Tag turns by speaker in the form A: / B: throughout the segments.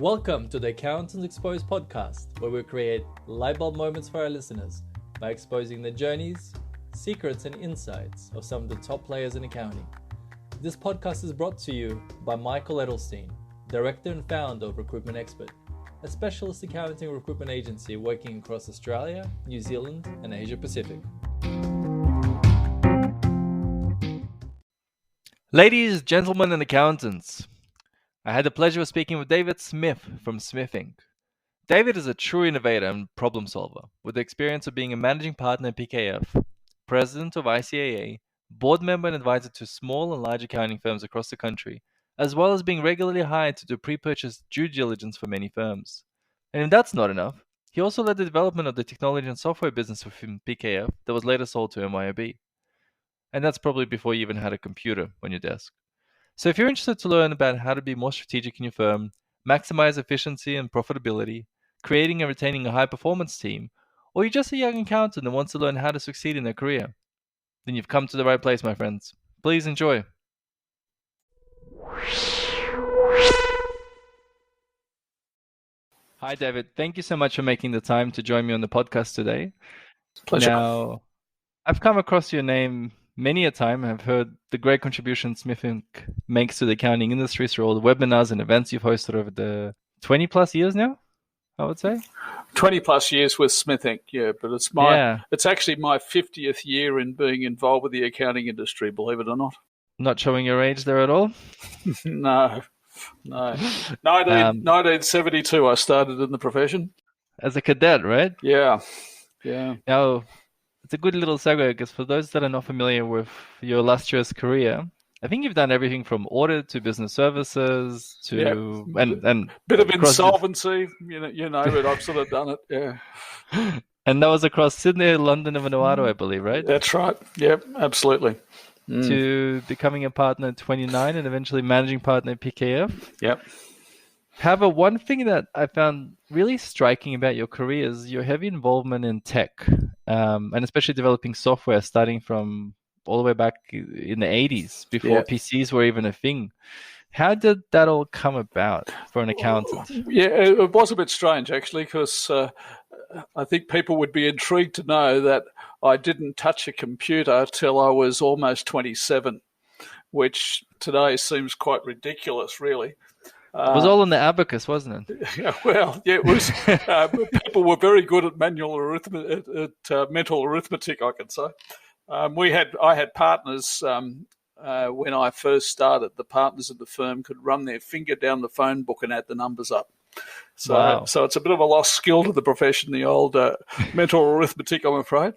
A: Welcome to the Accountants Exposed podcast, where we create light bulb moments for our listeners by exposing the journeys, secrets, and insights of some of the top players in accounting. This podcast is brought to you by Michael Edelstein, Director and Founder of Recruitment Expert, a specialist accounting recruitment agency working across Australia, New Zealand, and Asia Pacific. Ladies, gentlemen, and accountants, I had the pleasure of speaking with David Smith from Smithink. David is a true innovator and problem solver with the experience of being a managing partner at PKF, president of ICAA, board member and advisor to small and large accounting firms across the country, as well as being regularly hired to do pre-purchase due diligence for many firms. And if that's not enough, he also led the development of the technology and software business within PKF that was later sold to MYOB. And that's probably before you even had a computer on your desk. So if you're interested to learn about how to be more strategic in your firm, maximize efficiency and profitability, creating and retaining a high-performance team, or you're just a young accountant that wants to learn how to succeed in their career, then you've come to the right place, my friends. Please enjoy. Hi, David. Thank you so much for making the time to join me on the podcast today.
B: Pleasure.
A: Now, I've come across your name many a time. I've heard the great contributions Smithink makes to the accounting industry through all the webinars and events you've hosted over the 20 plus years now, I would say.
B: 20 plus years with Smithink, yeah, but it's actually my 50th year in being involved with the accounting industry, believe it or not.
A: Not showing your age there at all?
B: No. 1972 I started in the profession.
A: As a cadet, right?
B: Yeah.
A: Now, it's a good little segue because for those that are not familiar with your illustrious career, I think you've done everything from audit to business services to and
B: bit of insolvency, you know, but I've sort of done it, yeah.
A: And that was across Sydney, London, and Vanuatu, I believe, right?
B: That's right. Yep, absolutely.
A: To becoming a partner at 29 and eventually managing partner at PKF.
B: Yep.
A: However, one thing that I found really striking about your career is your heavy involvement in tech, and especially developing software starting from all the way back in the 80s, before PCs were even a thing. How did that all come about for an accountant?
B: Yeah, it was a bit strange, actually, because I think people would be intrigued to know that I didn't touch a computer till I was almost 27, which today seems quite ridiculous, really.
A: It was all in the abacus, wasn't it?
B: Yeah, well, yeah, it was. People were very good at mental arithmetic, I can say. I had partners when I first started. The partners of the firm could run their finger down the phone book and add the numbers up. So,
A: wow.
B: So it's a bit of a lost skill to the profession, the old mental arithmetic, I'm afraid.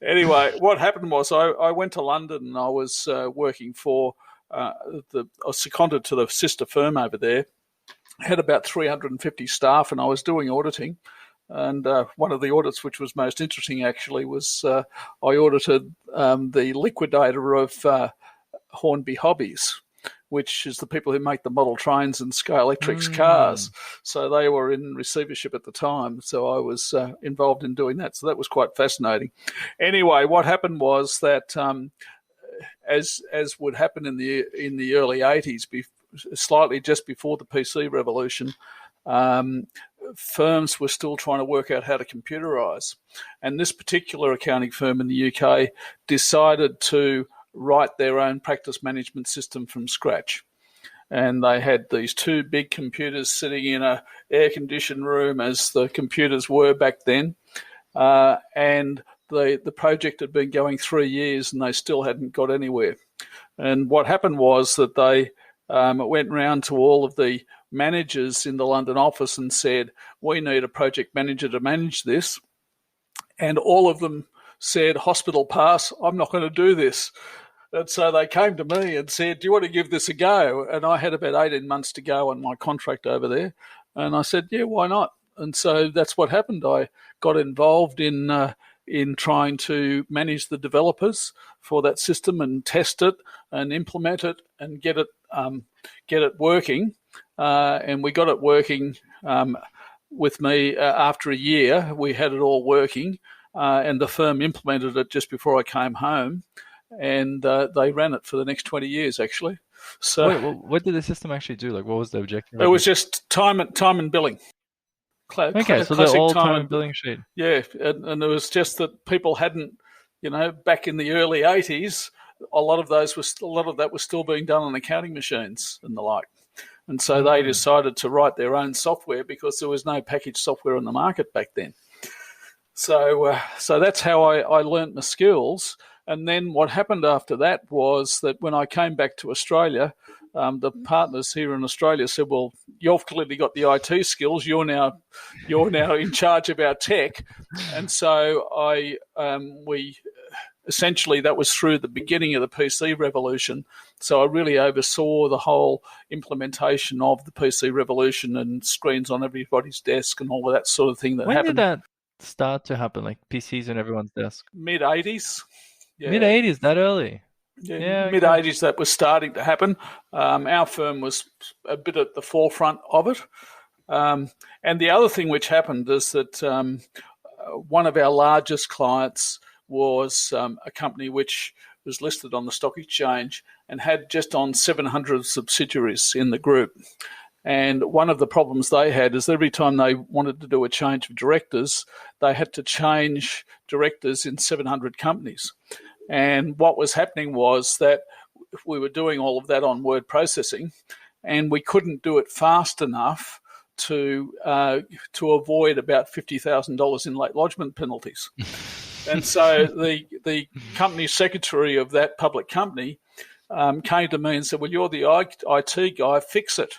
B: Anyway, what happened was I went to London and I was working for. I was seconded to the sister firm over there. I had about 350 staff and I was doing auditing. And one of the audits which was most interesting actually was I audited the liquidator of Hornby Hobbies, which is the people who make the model trains and Scalextric cars. So they were in receivership at the time. So I was involved in doing that. So that was quite fascinating. Anyway, what happened was that as would happen in the early 80s, slightly just before the PC revolution, firms were still trying to work out how to computerize. And this particular accounting firm in the UK decided to write their own practice management system from scratch. And they had these two big computers sitting in a air-conditioned room, as the computers were back then. And the project had been going 3 years and they still hadn't got anywhere. And what happened was that they went round to all of the managers in the London office and said, we need a project manager to manage this. And all of them said, hospital pass, I'm not going to do this. And so they came to me and said, do you want to give this a go? And I had about 18 months to go on my contract over there. And I said, yeah, why not? And so that's what happened. I got involved in trying to manage the developers for that system and test it and implement it and get it working. And we got it working with me after a year. We had it all working, and the firm implemented it just before I came home. And they ran it for the next 20 years, actually. So
A: What did the system actually do? Like, what was the objective
B: it
A: of
B: was
A: it?
B: just time and billing.
A: Okay, so they're
B: Classic
A: all
B: time
A: time and
B: and
A: billing sheet.
B: yeah, and it was just that people hadn't, back in the early '80s, a lot of that was still being done on accounting machines and the like. And so they decided to write their own software because there was no packaged software on the market back then. So that's how I learnt my skills. And then what happened after that was that when I came back to Australia, the partners here in Australia said, "Well, you've clearly got the IT skills. You're now in charge of our tech." And so we essentially, that was through the beginning of the PC revolution. So I really oversaw the whole implementation of the PC revolution and screens on everybody's desk and all of that sort of thing that
A: When
B: happened.
A: did that start to happen? Like PCs on everyone's desk?
B: Mid '80s. Yeah.
A: Mid 80s, that early?
B: Yeah, mid '80s that was starting to happen. Our firm was a bit at the forefront of it. And the other thing which happened is that one of our largest clients was a company which was listed on the stock exchange and had just on 700 subsidiaries in the group. And one of the problems they had is every time they wanted to do a change of directors, they had to change directors in 700 companies. And what was happening was that we were doing all of that on word processing, and we couldn't do it fast enough to avoid about $50,000 in late lodgement penalties. And so the company secretary of that public company came to me and said, "Well, you're the IT guy, fix it."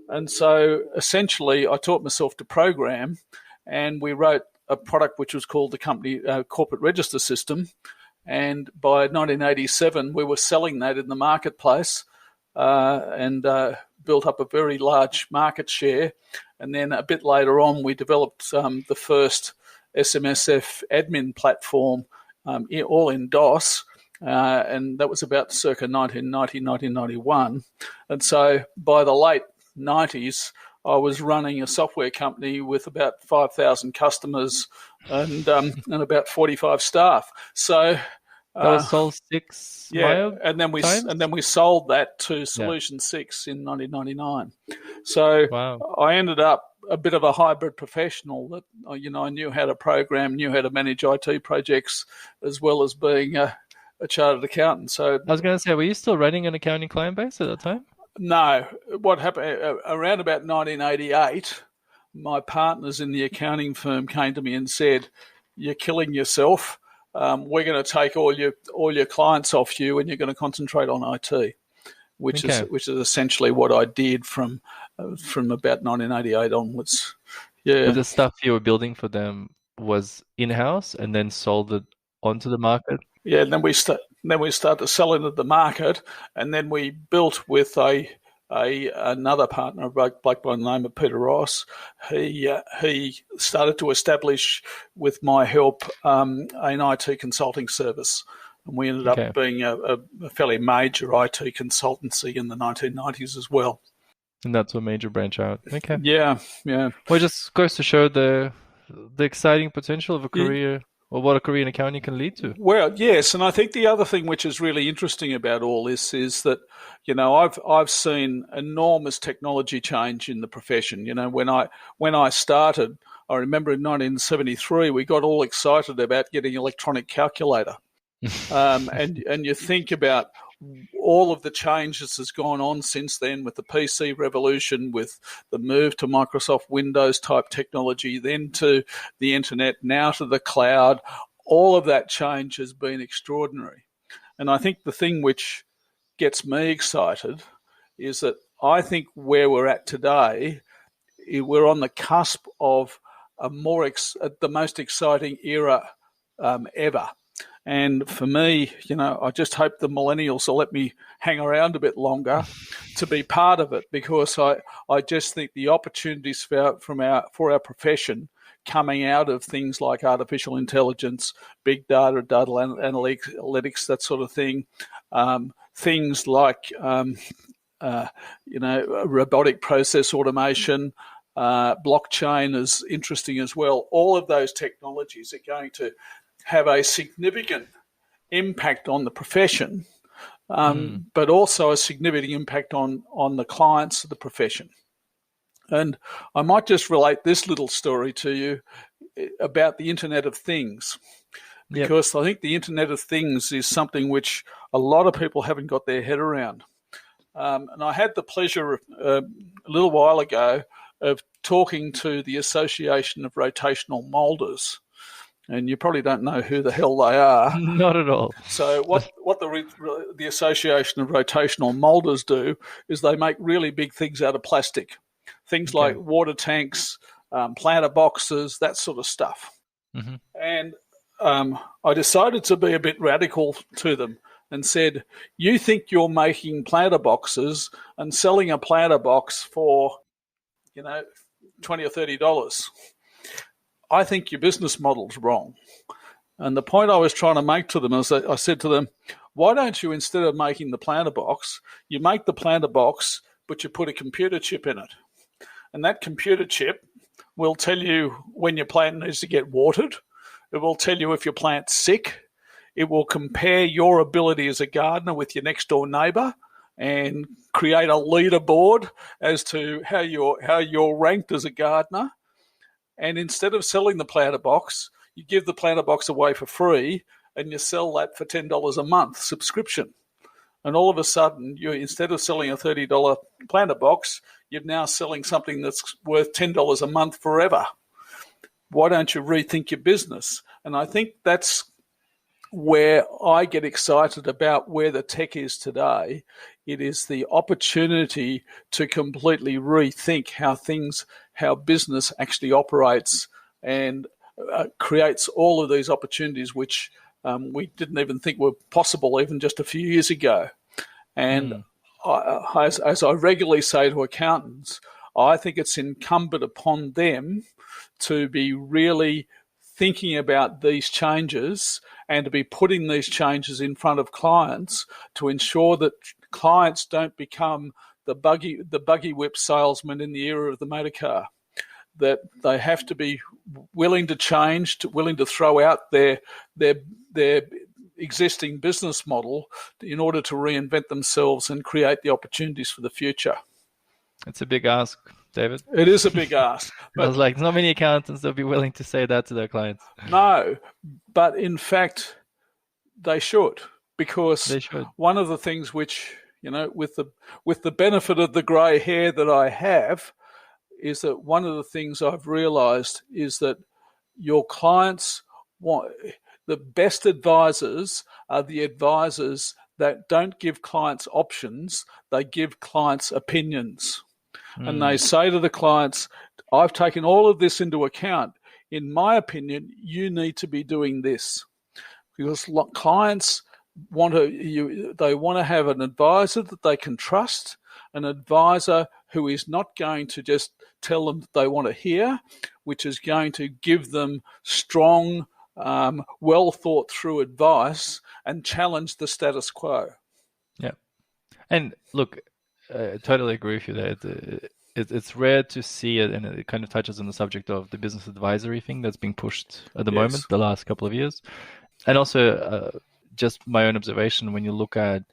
B: And so essentially I taught myself to program, and we wrote a product which was called the company corporate register system. And by 1987, we were selling that in the marketplace and built up a very large market share. And then a bit later on, we developed the first SMSF admin platform, all in DOS. And that was about circa 1990, 1991. And so by the late 90s, I was running a software company with about 5,000 customers and about 45 staff. So
A: that was Sol 6.
B: Yeah, and then we sold that to Solution 6 in 1999. So I ended up a bit of a hybrid professional that I knew how to program, knew how to manage IT projects, as well as being a chartered accountant. So
A: I was going to say, were you still running an accounting client base at that time?
B: No. What happened around about 1988, my partners in the accounting firm came to me and said, "You're killing yourself. We're going to take all your clients off you, and you're going to concentrate on IT," which is essentially what I did from about 1988 onwards. Yeah.
A: But the stuff you were building for them was in-house and then sold it onto the market?
B: Yeah, and then we started to sell into the market, and then we built with another partner, a bloke by the name of Peter Ross. He started to establish, with my help, an IT consulting service, and we ended up being a fairly major IT consultancy in the 1990s as well.
A: And that's what made you branch out. Okay.
B: Yeah.
A: Well, it just goes to show the exciting potential of a career. Or what a career in accounting can lead to.
B: Well, yes, and I think the other thing which is really interesting about all this is that, I've seen enormous technology change in the profession. When I started, I remember in 1973 we got all excited about getting electronic calculator, and you think about all of the changes that's gone on since then with the PC revolution, with the move to Microsoft Windows type technology, then to the internet, now to the cloud. All of that change has been extraordinary. And I think the thing which gets me excited is that I think where we're at today, we're on the cusp of the most exciting era ever. And for me, I just hope the millennials will let me hang around a bit longer to be part of it, because I just think the opportunities for our profession coming out of things like artificial intelligence, big data, data analytics, that sort of thing, things like robotic process automation, blockchain is interesting as well. All of those technologies are going to have a significant impact on the profession, but also a significant impact on the clients of the profession. And I might just relate this little story to you about the Internet of Things, because I think the Internet of Things is something which a lot of people haven't got their head around. And I had the pleasure a little while ago of talking to the Association of Rotational Moulders. And you probably don't know who the hell they are.
A: Not at all.
B: So what the Association of Rotational Moulders do is they make really big things out of plastic. Things like water tanks, planter boxes, that sort of stuff. Mm-hmm. And I decided to be a bit radical to them and said, you think you're making planter boxes and selling a planter box for, $20 or $30. I think your business model's wrong. And the point I was trying to make to them is that I said to them, why don't you, instead of making the planter box, you make the planter box, but you put a computer chip in it. And that computer chip will tell you when your plant needs to get watered. It will tell you if your plant's sick. It will compare your ability as a gardener with your next door neighbour and create a leaderboard as to how you're ranked as a gardener. And instead of selling the planter box, you give the planter box away for free and you sell that for $10 a month subscription. And all of a sudden, instead of selling a $30 planter box, you're now selling something that's worth $10 a month forever. Why don't you rethink your business? And I think that's where I get excited about where the tech is today. It is the opportunity to completely rethink how business actually operates and creates all of these opportunities which we didn't even think were possible even just a few years ago. And as I regularly say to accountants, I think it's incumbent upon them to be really thinking about these changes and to be putting these changes in front of clients to ensure that clients don't become the buggy whip salesman in the era of the motor car. That they have to be willing to change, willing to throw out their existing business model in order to reinvent themselves and create the opportunities for the future.
A: It's a big ask, David.
B: It is a big ask.
A: But I was like, not many accountants will be willing to say that to their clients.
B: No, but in fact, they should, because one of the things which, with the benefit of the grey hair that I have, is that one of the things I've realised is that your clients want the best advisors are the advisors that don't give clients options, they give clients opinions. And they say to the clients, I've taken all of this into account. In my opinion, you need to be doing this. Because clients want to have an advisor that they can trust, an advisor who is not going to just tell them that they want to hear, which is going to give them strong, well thought through advice and challenge the status quo.
A: Yeah. And look, I totally agree with you there. It's rare to see it, and it kind of touches on the subject of the business advisory thing that's being pushed at the moment, the last couple of years. And also, just my own observation, when you look at,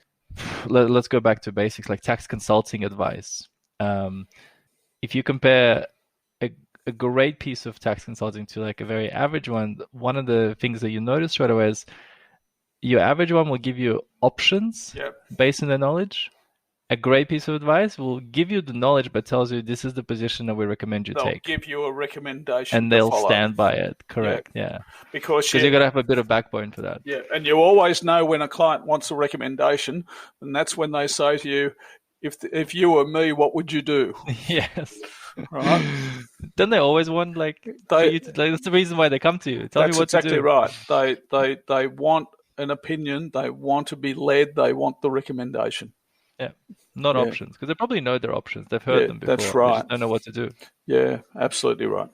A: let's go back to basics, like tax consulting advice. If you compare a great piece of tax consulting to like a very average one of the things that you notice right away is your average one will give you options based on their knowledge. A great piece of advice will give you the knowledge, but tells you this is the position that we recommend you take.
B: They'll give you a recommendation,
A: and they'll stand by it. Correct. Yeah. Because you've got to have a bit of backbone for that.
B: Yeah, and you always know when a client wants a recommendation, and that's when they say to you, "If you were me, what would you do?"
A: Yes.
B: Right.
A: Don't they always want that's the reason why they come to you. Tell me what to do.
B: That's exactly right. They want an opinion. They want to be led. They want the recommendation.
A: Yeah, not options, because they probably know their options. They've heard them before.
B: That's right.
A: They just don't know what to do.
B: Yeah, absolutely right.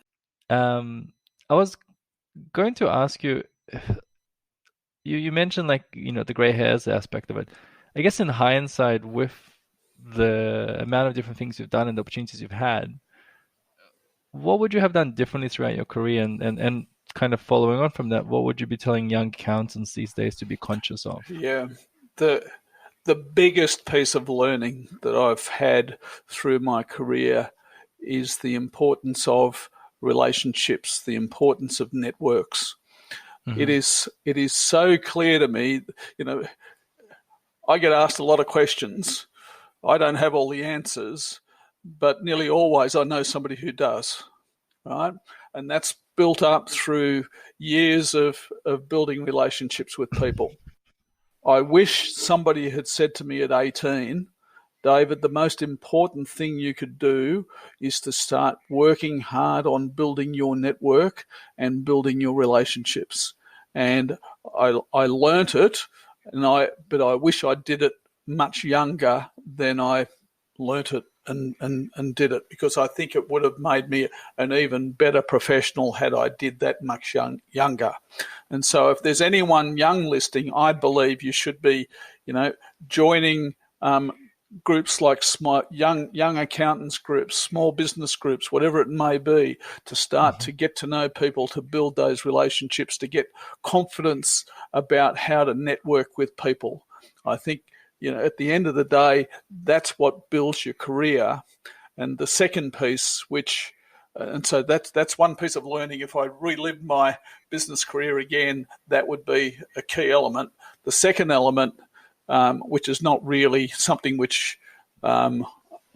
A: I was going to ask you, you mentioned the gray hairs aspect of it. I guess in hindsight, with the amount of different things you've done and the opportunities you've had, what would you have done differently throughout your career? And kind of following on from that, what would you be telling young accountants these days to be conscious of?
B: Yeah, the biggest piece of learning that I've had through my career is the importance of relationships, the importance of networks. It is so clear to me, I get asked a lot of questions. I don't have all the answers, but nearly always I know somebody who does, right? And that's built up through years of building relationships with people. I wish somebody had said to me at 18, David, the most important thing you could do is to start working hard on building your network and building your relationships. And I learnt it, but I wish I did it much younger than I learnt it and did it, because I think it would have made me an even better professional had I did that much younger. And so if there's anyone young listening, I believe you should be, joining groups like young accountants groups, small business groups, whatever it may be, to start to get to know people, to build those relationships, to get confidence about how to network with people. I think, at the end of the day, that's what builds your career. And the second piece, and so that's one piece of learning. If I relived my business career again, that would be a key element. The second element, which is not really something which I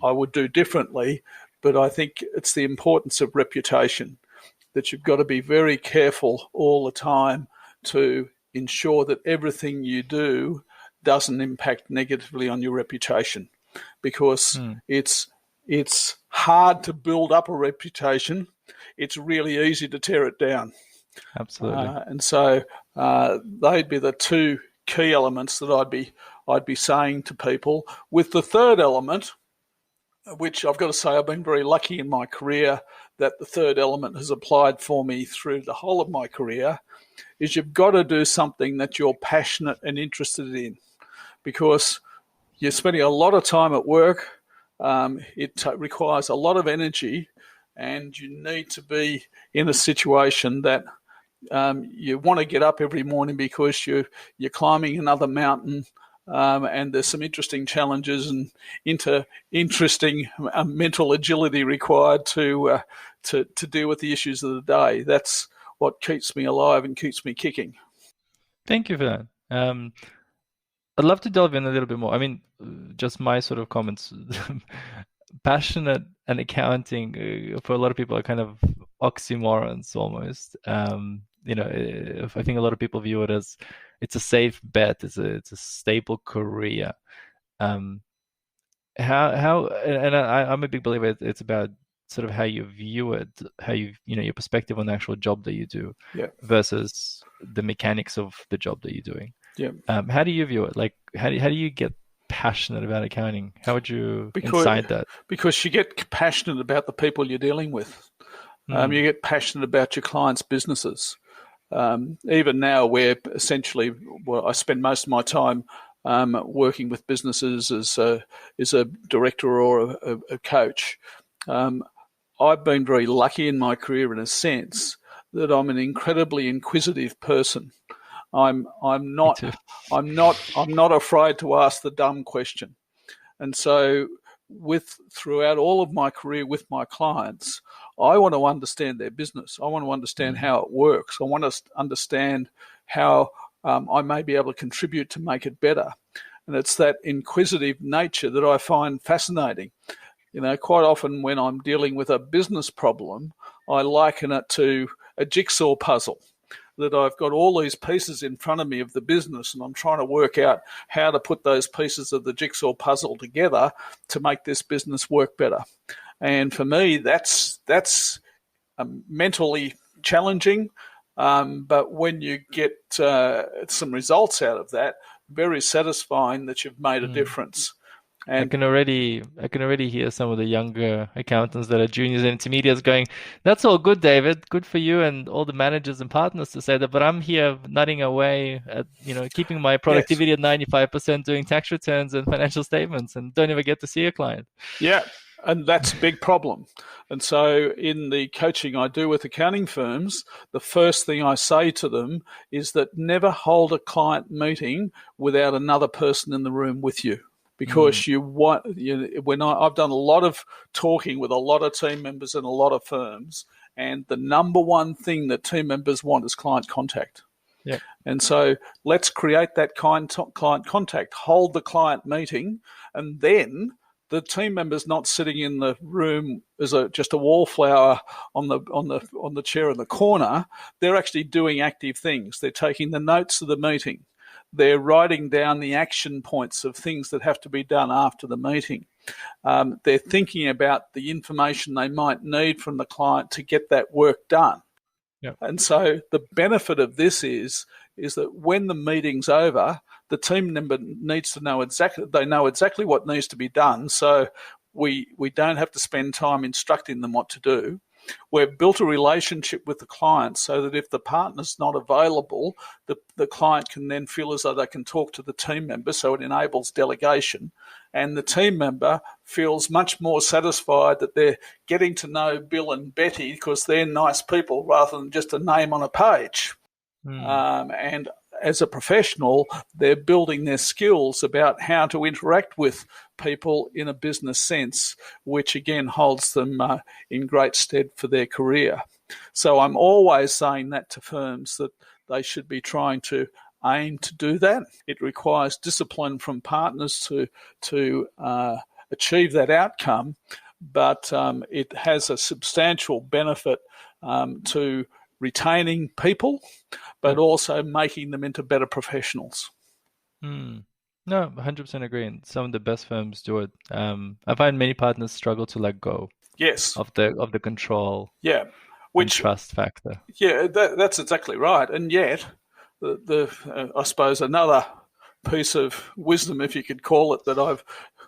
B: would do differently, but I think it's the importance of reputation, that you've got to be very careful all the time to ensure that everything you do doesn't impact negatively on your reputation, because it's hard to build up a reputation. It's really easy to tear it down.
A: Absolutely.
B: And so they'd be the two key elements that I'd be saying to people. With the third element, which I've got to say I've been very lucky in my career that the third element has applied for me through the whole of my career, is you've got to do something that you're passionate and interested in, because you're spending a lot of time at work. It requires a lot of energy, and you need to be in a situation that you want to get up every morning because you're climbing another mountain, and there's some interesting challenges and interesting mental agility required to deal with the issues of the day. That's what keeps me alive and keeps me kicking.
A: Thank you for that. I'd love to delve in a little bit more. I mean, just my sort of comments. Passionate and accounting for a lot of people are kind of oxymorons almost. I think a lot of people view it as it's a safe bet, it's a stable career. I'm a big believer it's about sort of how you view it, how your perspective on the actual job that you do, versus the mechanics of the job that you're doing. How do you view it? Like, how do you get passionate about accounting? How would you incite that?
B: Because you get passionate about the people you're dealing with. You get passionate about your clients' businesses. Even now, where essentially, I spend most of my time working with businesses as a director or a coach. I've been very lucky in my career in a sense that I'm an incredibly inquisitive person. I'm not afraid to ask the dumb question. And so throughout all of my career with my clients, I want to understand their business. I want to understand how it works. I want to understand how I may be able to contribute to make it better. And it's that inquisitive nature that I find fascinating. Quite often when I'm dealing with a business problem, I liken it to a jigsaw puzzle, that I've got all these pieces in front of me of the business, and I'm trying to work out how to put those pieces of the jigsaw puzzle together to make this business work better. And for me, that's mentally challenging, but when you get some results out of that, very satisfying that you've made a difference. And
A: I can already hear some of the younger accountants that are juniors and intermediates going, "That's all good, David. Good for you and all the managers and partners to say that, but I'm here nutting away at keeping my productivity at 95%, doing tax returns and financial statements, and don't ever get to see a client."
B: Yeah, And that's a big problem. And so in the coaching I do with accounting firms, the first thing I say to them is that never hold a client meeting without another person in the room with you. Because I've done a lot of talking with a lot of team members in a lot of firms, and the number one thing that team members want is client contact.
A: Yeah.
B: And so let's create that client contact, hold the client meeting, and then the team member's not sitting in the room as just a wallflower on the chair in the corner. They're actually doing active things. They're taking the notes of the meeting. They're writing down the action points of things that have to be done after the meeting. They're thinking about the information they might need from the client to get that work done.
A: Yep.
B: And so the benefit of this is that when the meeting's over, the team member needs to know exactly what needs to be done. So we don't have to spend time instructing them what to do. We've built a relationship with the client so that if the partner's not available, the client can then feel as though they can talk to the team member, so it enables delegation. And the team member feels much more satisfied that they're getting to know Bill and Betty because they're nice people rather than just a name on a page. And as a professional, they're building their skills about how to interact with people in a business sense, which again holds them in great stead for their career. So I'm always saying that to firms, that they should be trying to aim to do that. It requires discipline from partners to achieve that outcome, but it has a substantial benefit to retaining people, but also making them into better professionals.
A: No, 100% agree. And some of the best firms do it. I find many partners struggle to let go.
B: Yes.
A: Of the control.
B: Yeah.
A: And trust factor.
B: Yeah, that's exactly right. And yet, I suppose another piece of wisdom, if you could call it, that I've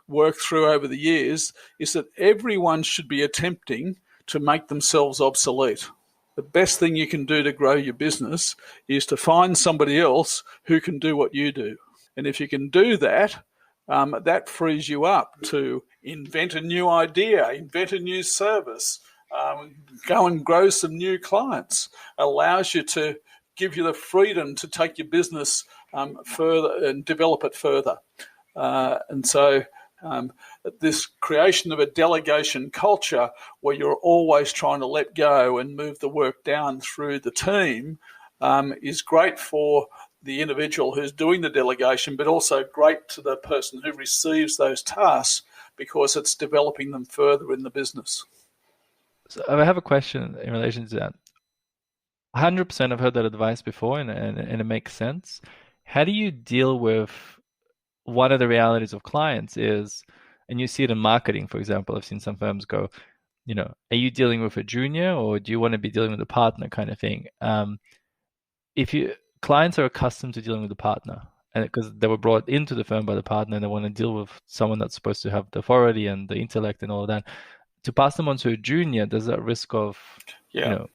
B: worked through over the years is that everyone should be attempting to make themselves obsolete. The best thing you can do to grow your business is to find somebody else who can do what you do. And if you can do that, that frees you up to invent a new idea, invent a new service, go and grow some new clients, allows you to give you the freedom to take your business further and develop it further. And so this creation of a delegation culture where you're always trying to let go and move the work down through the team is great for the individual who's doing the delegation, but also great to the person who receives those tasks because it's developing them further in the business.
A: So I have a question in relation to that. 100% I've heard that advice before, and it makes sense. How do you deal with one of the realities of clients is, and you see it in marketing, for example, I've seen some firms go, are you dealing with a junior or do you want to be dealing with a partner kind of thing? Clients are accustomed to dealing with a partner, and because they were brought into the firm by the partner and they want to deal with someone that's supposed to have the authority and the intellect and all of that, to pass them on to a junior, there's that risk of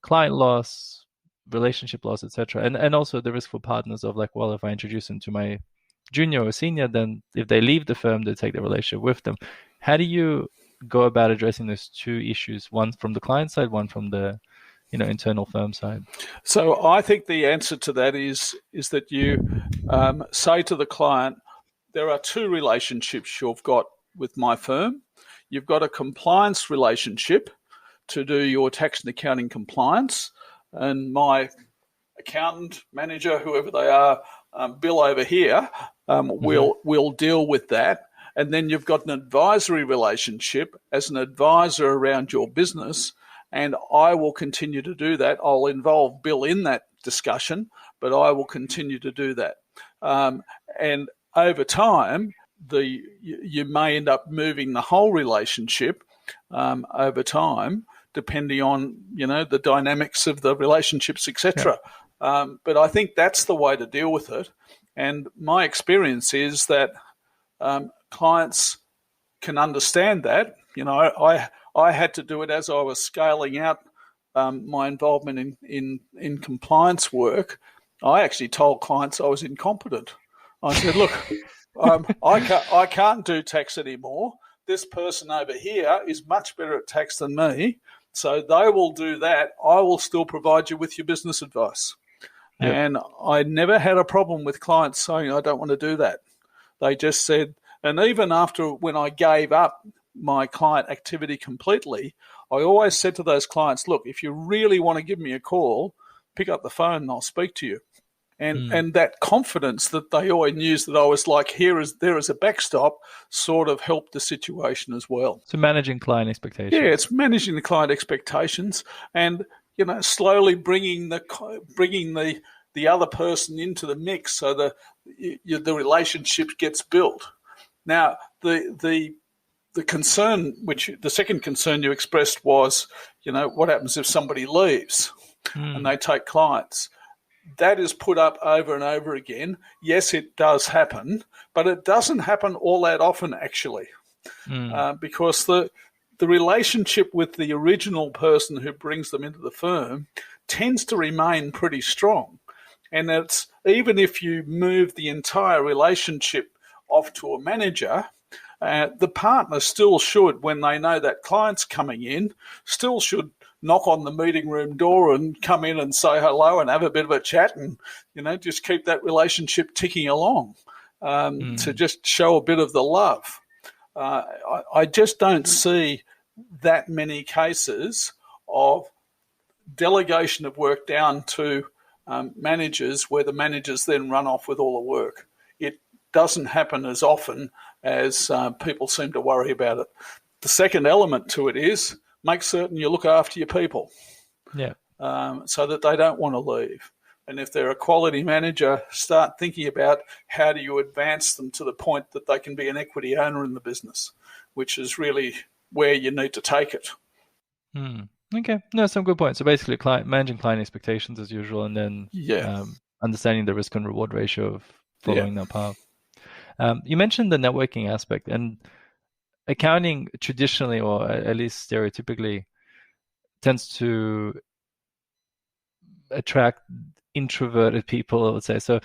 A: client loss, relationship loss, etc. And also the risk for partners of like, well, if I introduce them to my junior or senior, then if they leave the firm, they take the relationship with them. How do you go about addressing those two issues, one from the client side, one from the internal firm side?
B: So I think the answer to that is that you say to the client, there are two relationships you've got with my firm. You've got a compliance relationship to do your tax and accounting compliance, and my accountant, manager, whoever they are, Bill over here, will deal with that. And then you've got an advisory relationship as an advisor around your business, and I will continue to do that. I'll involve Bill in that discussion, but I will continue to do that. And over time, you may end up moving the whole relationship over time, depending on the dynamics of the relationships, etc. Yeah. But I think that's the way to deal with it. And my experience is that clients can understand that. I had to do it as I was scaling out my involvement in compliance work. I actually told clients I was incompetent. I said, look, I can't do tax anymore. this person over here is much better at tax than me, so they will do that. I will still provide you with your business advice. Yep. And I never had a problem with clients saying, I don't want to do that. They just said, and even after when I gave up my client activity completely, I always said to those clients, look, if you really want to give me a call, pick up the phone and I'll speak to you. And that confidence that they always knew that I was like, there is a backstop, sort of helped the situation as well.
A: So managing client expectations.
B: Yeah, it's managing the client expectations and, slowly bringing the other person into the mix so the relationship gets built. Now, the concern, the second concern you expressed was, what happens if somebody leaves and they take clients? That is put up over and over again. Yes, it does happen, but it doesn't happen all that often, actually, because the relationship with the original person who brings them into the firm tends to remain pretty strong. And it's even if you move the entire relationship off to a manager, the partner still should, when they know that client's coming in, still should knock on the meeting room door and come in and say hello and have a bit of a chat and, just keep that relationship ticking along to just show a bit of the love. I just don't see that many cases of delegation of work down to managers where the managers then run off with all the work. It doesn't happen as often as people seem to worry about it. The second element to it is make certain you look after your people, so that they don't want to leave. And if they're a quality manager, start thinking about how do you advance them to the point that they can be an equity owner in the business, which is really where you need to take it.
A: Okay, no, some good points. So basically, managing client expectations as usual, and then understanding the risk and reward ratio of following that path. You mentioned the networking aspect, and accounting traditionally, or at least stereotypically, tends to attract introverted people, I would say. So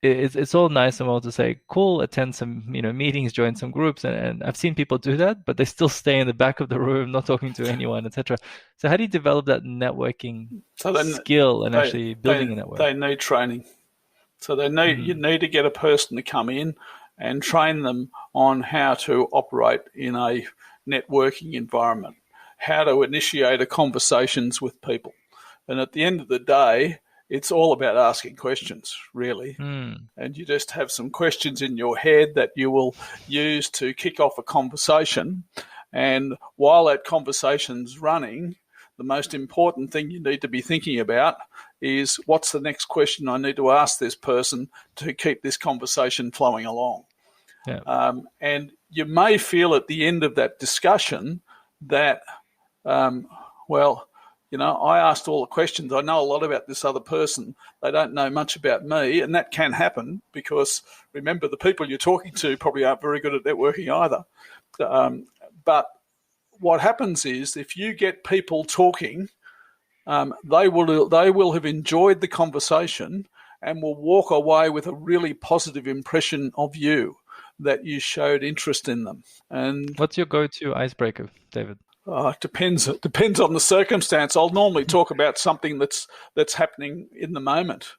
A: it's all nice and well to say, cool, attend some meetings, join some groups, and I've seen people do that, but they still stay in the back of the room, not talking to anyone, etc. So how do you develop that networking skill and actually building a network?
B: They need training. So they need you need to get a person to come in and train them on how to operate in a networking environment, how to initiate conversations with people. And at the end of the day, it's all about asking questions, really. And you just have some questions in your head that you will use to kick off a conversation. And while that conversation's running, the most important thing you need to be thinking about is what's the next question I need to ask this person to keep this conversation flowing along. And you may feel at the end of that discussion that, I asked all the questions. I know a lot about this other person. They don't know much about me, and that can happen because, remember, the people you're talking to probably aren't very good at networking either. But what happens is if you get people talking, they will have enjoyed the conversation and will walk away with a really positive impression of you, that you showed interest in them. And
A: what's your go-to icebreaker, David?
B: It depends. It depends on the circumstance. I'll normally talk about something that's happening in the moment.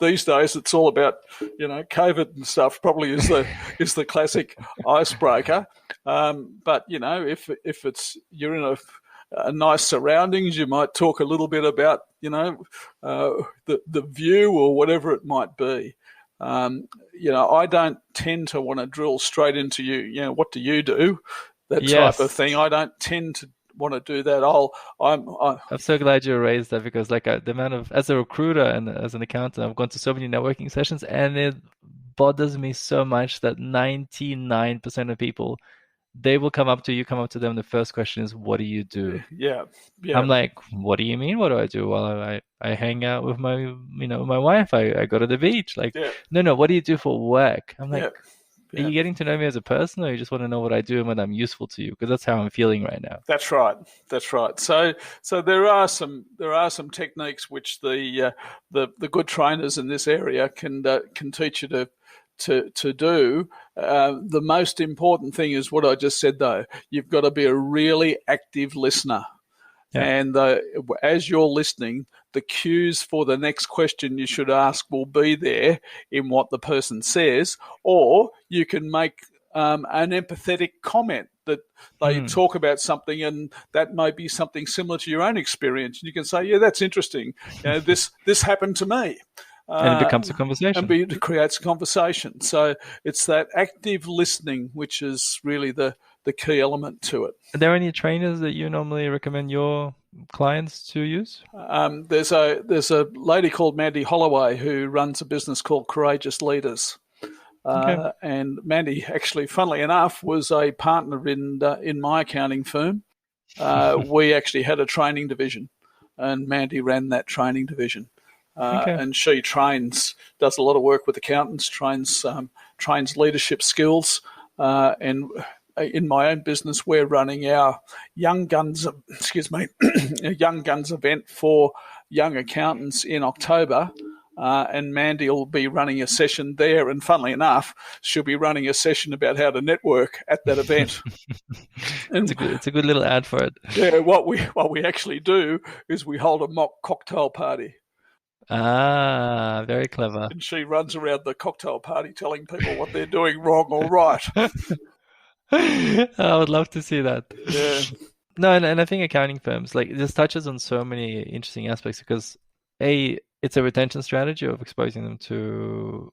B: These days it's all about COVID and stuff. Probably is the classic icebreaker. But if you're in a nice surroundings, you might talk a little bit about the view or whatever it might be. I don't tend to want to drill straight into what do you do? That type of thing. I don't tend to want to do that.
A: I'm so glad you raised that, because the amount of, as a recruiter and as an accountant, I've gone to so many networking sessions, and it bothers me so much that 99% of people, they will come up to you, come up to them. The first question is, what do you do?
B: Yeah.
A: I'm like, what do you mean? What do I do? Well, I hang out with my wife. I go to the beach. No, what do you do for work? I'm like, are you getting to know me as a person, or you just want to know what I do and when I'm useful to you? Because that's how I'm feeling right now.
B: That's right. So there are some techniques which the good trainers in this area can teach you to do. The most important thing is what I just said, though. You've got to be a really active listener.
A: Yeah.
B: And as you're listening, the cues for the next question you should ask will be there in what the person says, or you can make an empathetic comment that they talk about something, and that may be something similar to your own experience. You can say, yeah, that's interesting. This happened to me.
A: And it becomes a conversation.
B: And it creates a conversation. So it's that active listening which is really the key element to it.
A: Are there any trainers that you normally recommend your clients to use?
B: There's a lady called Mandy Holloway who runs a business called Courageous Leaders.
A: Okay.
B: And Mandy, actually, funnily enough, was a partner in my accounting firm. We actually had a training division, and Mandy ran that training division. And she does a lot of work with accountants, trains leadership skills. And in my own business, we're running our Young Guns event for young accountants in October. And Mandy will be running a session there. And funnily enough, she'll be running a session about how to network at that event. And
A: it's a good little ad for it.
B: Yeah, what we actually do is we hold a mock cocktail party.
A: Ah, very clever.
B: And she runs around the cocktail party telling people what they're doing wrong or right.
A: I would love to see that.
B: Yeah.
A: No, and I think accounting firms, like, this touches on so many interesting aspects because it's a retention strategy of exposing them to,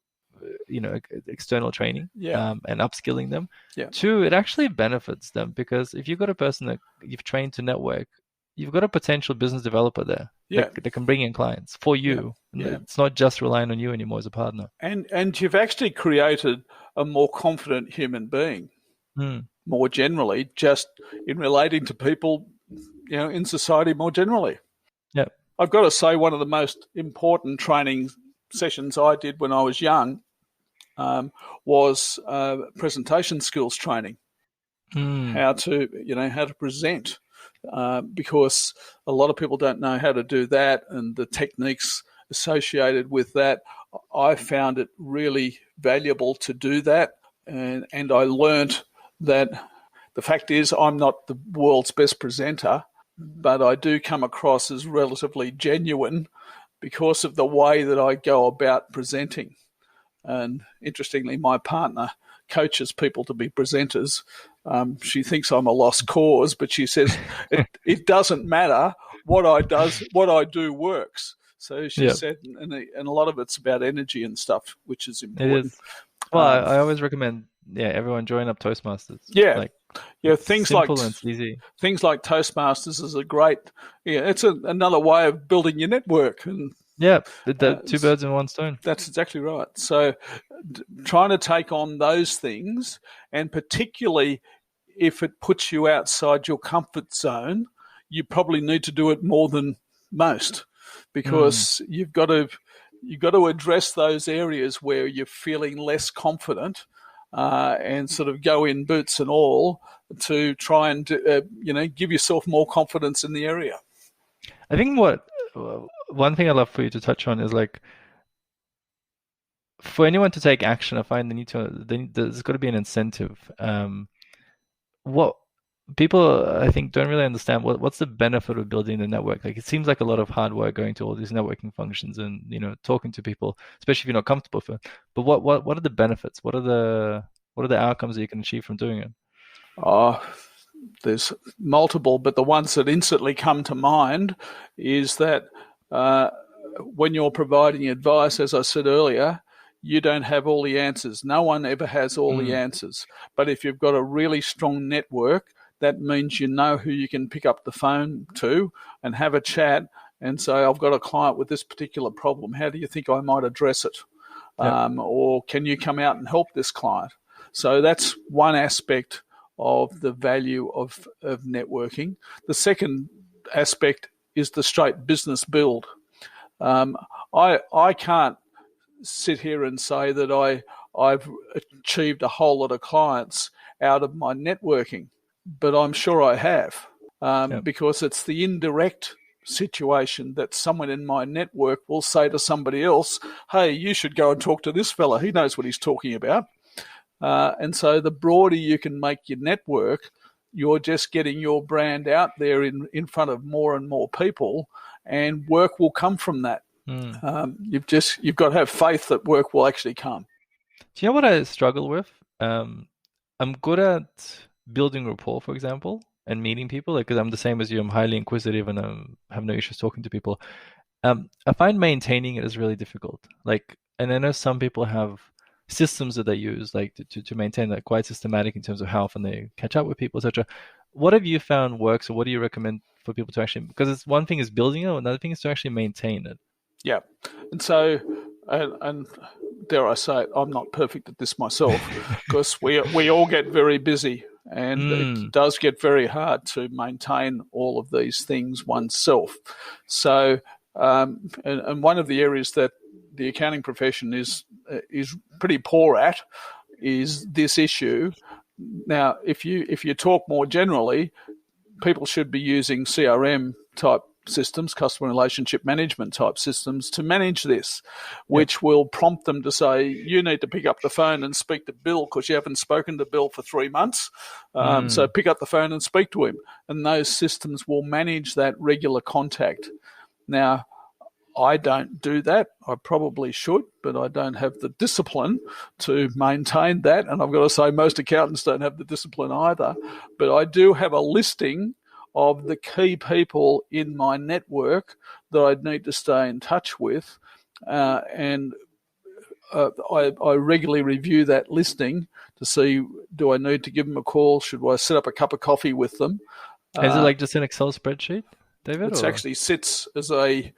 A: external training, and upskilling them.
B: Yeah.
A: 2, it actually benefits them because if you've got a person that you've trained to network, you've got a potential business developer there that can bring in clients for you.
B: Yeah.
A: It's not just relying on you anymore as a partner.
B: And you've actually created a more confident human being, more generally, just in relating to people, in society more generally.
A: Yeah.
B: I've got to say, one of the most important training sessions I did when I was young was presentation skills training. How to present, because a lot of people don't know how to do that, and the techniques associated with that. I found it really valuable to do that, and I learned that the fact is I'm not the world's best presenter, but I do come across as relatively genuine because of the way that I go about presenting. And interestingly, my partner coaches people to be presenters. She thinks I'm a lost cause, but she says it doesn't matter. What I do works. So she said, and a lot of it's about energy and stuff, which is important.
A: It is. Well, I always recommend, everyone join up Toastmasters.
B: Things
A: simple
B: like
A: and it's easy.
B: Things like Toastmasters is a great. It's another way of building your network. And
A: the 2 birds in one stone.
B: That's exactly right. So trying to take on those things, and particularly if it puts you outside your comfort zone, you probably need to do it more than most, because you've got to address those areas where you're feeling less confident, and sort of go in boots and all to try and give yourself more confidence in the area.
A: I think one thing I'd love for you to touch on is, like, for anyone to take action, I find there's got to be an incentive. What people, I think, don't really understand what's the benefit of building a network. Like, it seems like a lot of hard work going to all these networking functions and talking to people, especially if you're not comfortable with it. But what are the benefits? What are the outcomes that you can achieve from doing it?
B: There's multiple, but the ones that instantly come to mind is that when you're providing advice, as I said earlier, you don't have all the answers. No one ever has all the answers. But if you've got a really strong network, that means you know who you can pick up the phone to and have a chat and say, I've got a client with this particular problem. How do you think I might address it? Or can you come out and help this client? So that's one aspect of the value of networking. The second aspect is the straight business build. I can't sit here and say that I've achieved a whole lot of clients out of my networking, but I'm sure I have, because it's the indirect situation that someone in my network will say to somebody else, hey, you should go and talk to this fella. He knows what he's talking about. And so the broader you can make your network, you're just getting your brand out there in front of more and more people, and work will come from that. You've got to have faith that work will actually come.
A: Do you know what I struggle with? I'm good at building rapport, for example, and meeting people. Because I'm the same as you. I'm highly inquisitive and I have no issues talking to people. I find maintaining it is really difficult. And I know some people have systems that they use, to maintain that, quite systematic in terms of how often they catch up with people, etc. What have you found works, or what do you recommend for people to actually? Because it's one thing is building it, another thing is to actually maintain it.
B: Yeah, and so and dare I say it, I'm not perfect at this myself, because we all get very busy, and it does get very hard to maintain all of these things oneself. So, and one of the areas that the accounting profession is pretty poor at is this issue. Now, if you talk more generally, people should be using CRM type systems, customer relationship management type systems, to manage this, which will prompt them to say, you need to pick up the phone and speak to Bill because you haven't spoken to Bill for 3 months. So pick up the phone and speak to him. And those systems will manage that regular contact. Now, I don't do that. I probably should, but I don't have the discipline to maintain that. And I've got to say, most accountants don't have the discipline either. But I do have a listing of the key people in my network that I'd need to stay in touch with. And I regularly review that listing to see, do I need to give them a call? Should I set up a cup of coffee with them?
A: Is it like just an Excel spreadsheet, David?
B: It actually sits as a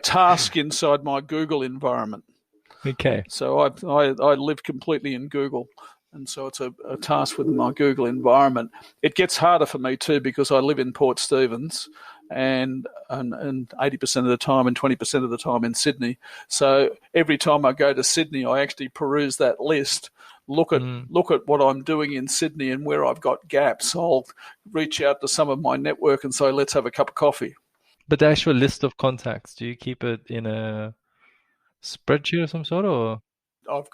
B: task inside my Google environment.
A: Okay.
B: So I live completely in Google, and so it's a task within my Google environment. It gets harder for me too because I live in Port Stephens, and 80% of the time and 20% of the time in Sydney. So every time I go to Sydney, I actually peruse that list. Look at what I'm doing in Sydney and where I've got gaps. I'll reach out to some of my network and say, let's have a cup of coffee.
A: But the actual list of contacts, do you keep it in a spreadsheet of some sort, or?
B: We've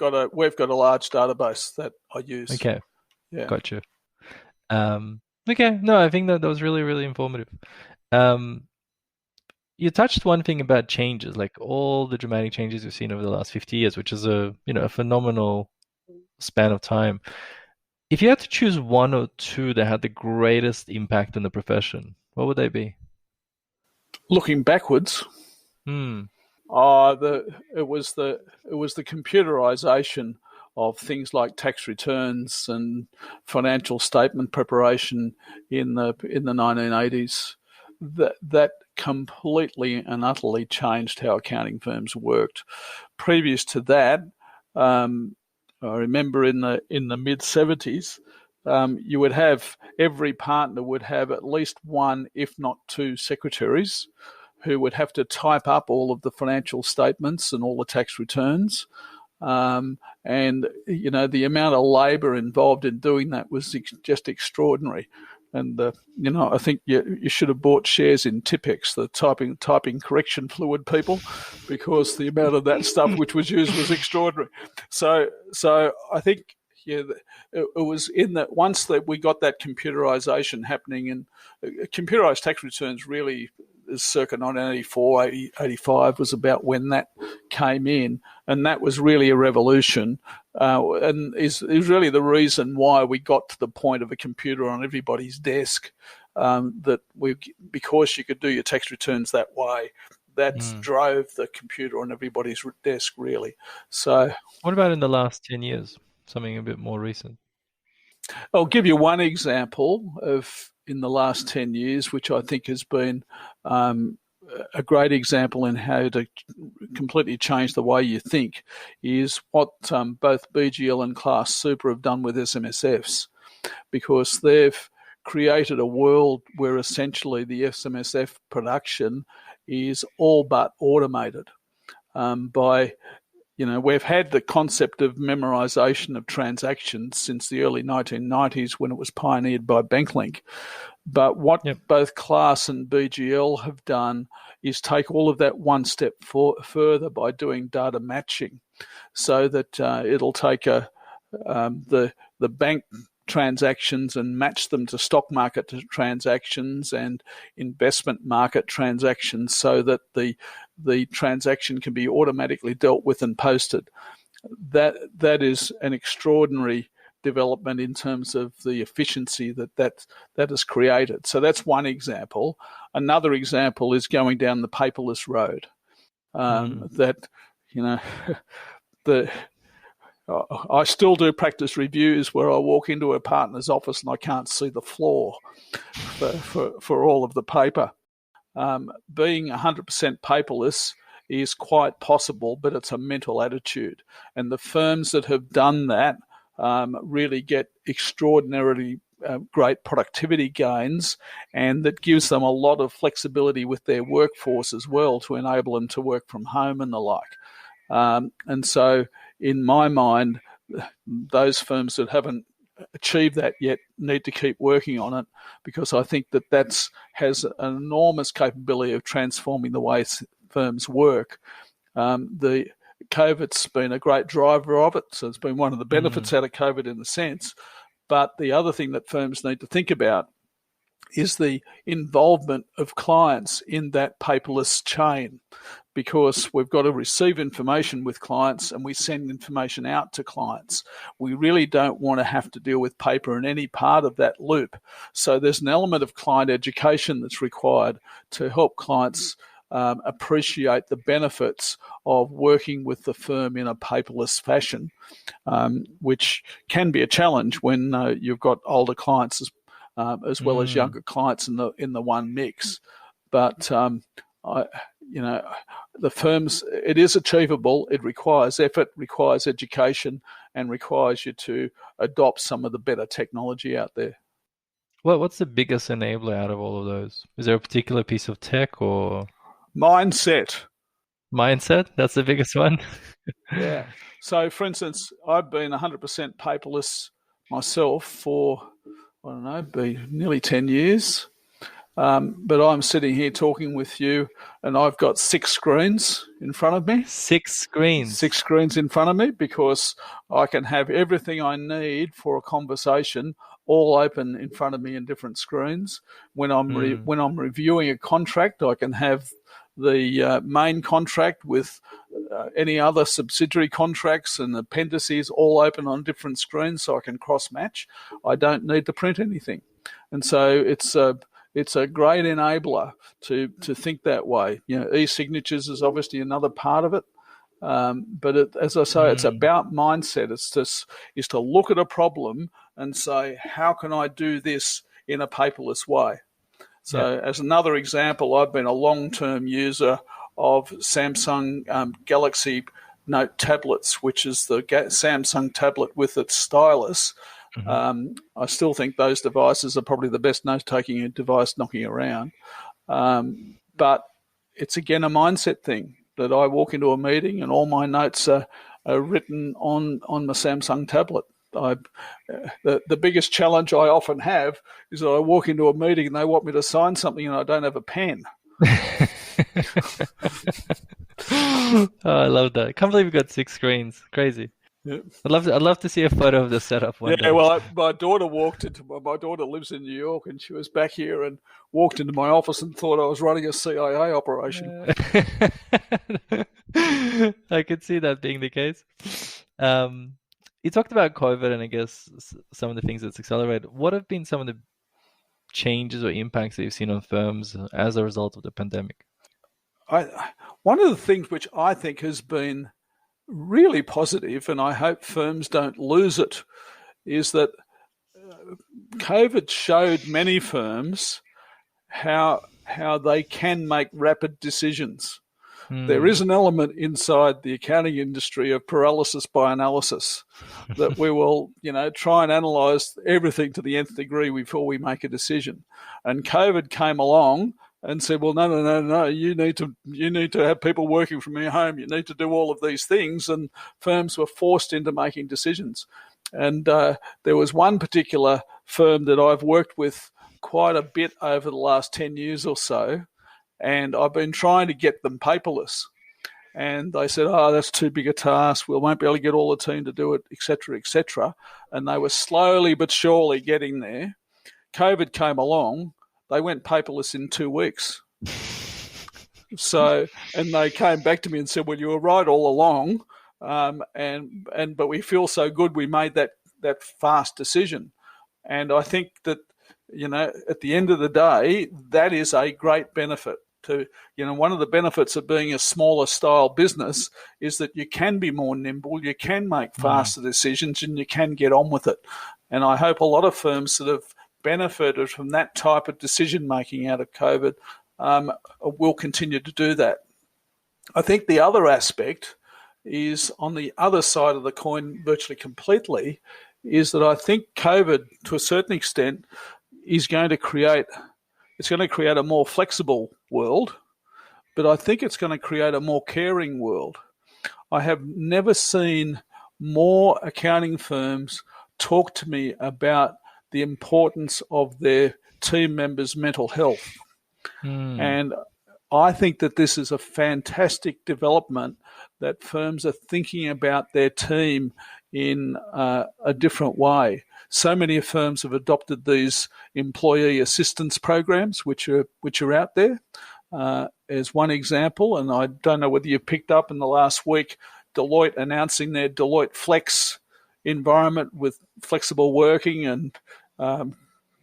B: got a large database that I use.
A: Okay.
B: Yeah.
A: Gotcha. Okay. No, I think that was really, really informative. You touched one thing about changes, like all the dramatic changes we've seen over the last 50 years, which is a phenomenal span of time. If you had to choose one or two that had the greatest impact on the profession, what would they be?
B: Looking backwards, it was the computerization of things like tax returns and financial statement preparation in the 1980s. That completely and utterly changed how accounting firms worked. Previous to that, I remember in the mid 70s, you would have every partner would have at least one, if not two, secretaries who would have to type up all of the financial statements and all the tax returns. And the amount of labour involved in doing that was just extraordinary. And I think you should have bought shares in Tipex, the typing correction fluid people, because the amount of that stuff which was used was extraordinary. So I think it was in that once that we got that computerization happening, and computerized tax returns really is circa 1984, 85 was about when that came in, and that was really a revolution, and is really the reason why we got to the point of a computer on everybody's desk, because you could do your tax returns that way. That drove the computer on everybody's desk, really. So,
A: what about in the last 10 years? Something a bit more recent.
B: I'll give you one example of in the last 10 years, which I think has been a great example in how to completely change the way you think, is what both BGL and Class Super have done with SMSFs, because they've created a world where essentially the SMSF production is all but automated by we've had the concept of memorization of transactions since the early 1990s when it was pioneered by BankLink. But what both Class and BGL have done is take all of that one step further by doing data matching, so that it'll take the bank transactions and match them to stock market transactions and investment market transactions, so that the transaction can be automatically dealt with and posted. That is an extraordinary development in terms of the efficiency that has created. So that's one example. Another example is going down the paperless road. That I still do practice reviews where I walk into a partner's office and I can't see the floor for all of the paper. Being 100% paperless is quite possible, but it's a mental attitude. And the firms that have done that really get extraordinarily great productivity gains, and that gives them a lot of flexibility with their workforce as well to enable them to work from home and the like. And so in my mind, those firms that haven't achieved that yet need to keep working on it, because I think that has an enormous capability of transforming the way firms work. The COVID's been a great driver of it, so it's been one of the benefits out of COVID in a sense. But the other thing that firms need to think about is the involvement of clients in that paperless chain, because we've got to receive information with clients and we send information out to clients. We really don't want to have to deal with paper in any part of that loop. So there's an element of client education that's required to help clients appreciate the benefits of working with the firm in a paperless fashion, which can be a challenge when you've got older clients as well as younger clients in the one mix. But the firms, it is achievable. It requires effort, requires education, and requires you to adopt some of the better technology out there.
A: Well, what's the biggest enabler out of all of those? Is there a particular piece of tech or
B: mindset?
A: That's the biggest one.
B: Yeah. So, for instance, I've been 100% paperless myself for, I don't know, nearly 10 years. But I'm sitting here talking with you and I've got 6 screens in front of me.
A: 6 screens?
B: 6 screens in front of me, because I can have everything I need for a conversation all open in front of me in different screens. When I'm reviewing a contract, I can have the main contract with any other subsidiary contracts and appendices all open on different screens, so I can cross-match. I don't need to print anything. And so it's a great enabler to think that way. E-signatures is obviously another part of it. But as I say, it's about mindset. It's to look at a problem and say, how can I do this in a paperless way? So as another example, I've been a long-term user of Samsung Galaxy Note tablets, which is the Samsung tablet with its stylus. I still think those devices are probably the best note-taking device knocking around. But it's, again, a mindset thing, that I walk into a meeting and all my notes are written on the Samsung tablet. The biggest challenge I often have is that I walk into a meeting and they want me to sign something and I don't have a pen.
A: Oh, I love that. I can't believe we've got 6 screens. Crazy. Yeah. I'd love to see a photo of the setup one day.
B: Well, my daughter lives in New York, and she was back here and walked into my office and thought I was running a CIA operation.
A: I could see that being the case. You talked about COVID and I guess some of the things that's accelerated. What have been some of the changes or impacts that you've seen on firms as a result of the pandemic?
B: One of the things which I think has been really positive, and I hope firms don't lose it, is that COVID showed many firms how they can make rapid decisions. There is an element inside the accounting industry of paralysis by analysis, that we will, try and analyse everything to the nth degree before we make a decision. And COVID came along and said, well, no, you need to have people working from your home. You need to do all of these things. And firms were forced into making decisions. And there was one particular firm that I've worked with quite a bit over the last 10 years or so, and I've been trying to get them paperless. And they said, oh, that's too big a task. We won't be able to get all the team to do it, et cetera, et cetera. And they were slowly but surely getting there. COVID came along. They went paperless in 2 weeks. So, and they came back to me and said, well, you were right all along. But we feel so good we made that fast decision. And I think that, at the end of the day, that is a great benefit. One of the benefits of being a smaller style business is that you can be more nimble, you can make faster decisions, and you can get on with it. And I hope a lot of firms that have benefited from that type of decision making out of COVID will continue to do that. I think the other aspect is on the other side of the coin virtually completely, is that I think COVID, to a certain extent, is going to create a more flexible world, but I think it's going to create a more caring world. I have never seen more accounting firms talk to me about the importance of their team members' mental health. And I think that this is a fantastic development, that firms are thinking about their team in a different way. So many firms have adopted these employee assistance programs, which are out there. As one example, and I don't know whether you picked up in the last week, Deloitte announcing their Deloitte Flex environment with flexible working and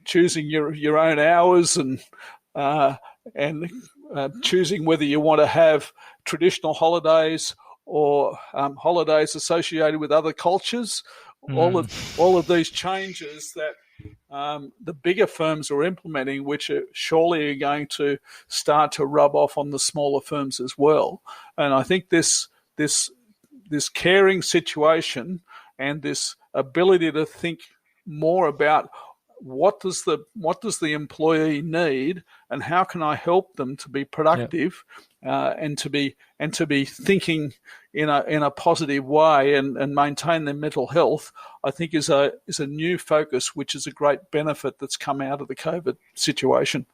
B: choosing your own hours and choosing whether you want to have traditional holidays or holidays associated with other cultures. All of these changes that the bigger firms are implementing, which are surely going to start to rub off on the smaller firms as well. And I think this caring situation and this ability to think more about what does the employee need and how can I help them to be productive, and to be thinking in a positive way and maintain their mental health, I think is a new focus, which is a great benefit that's come out of the COVID situation.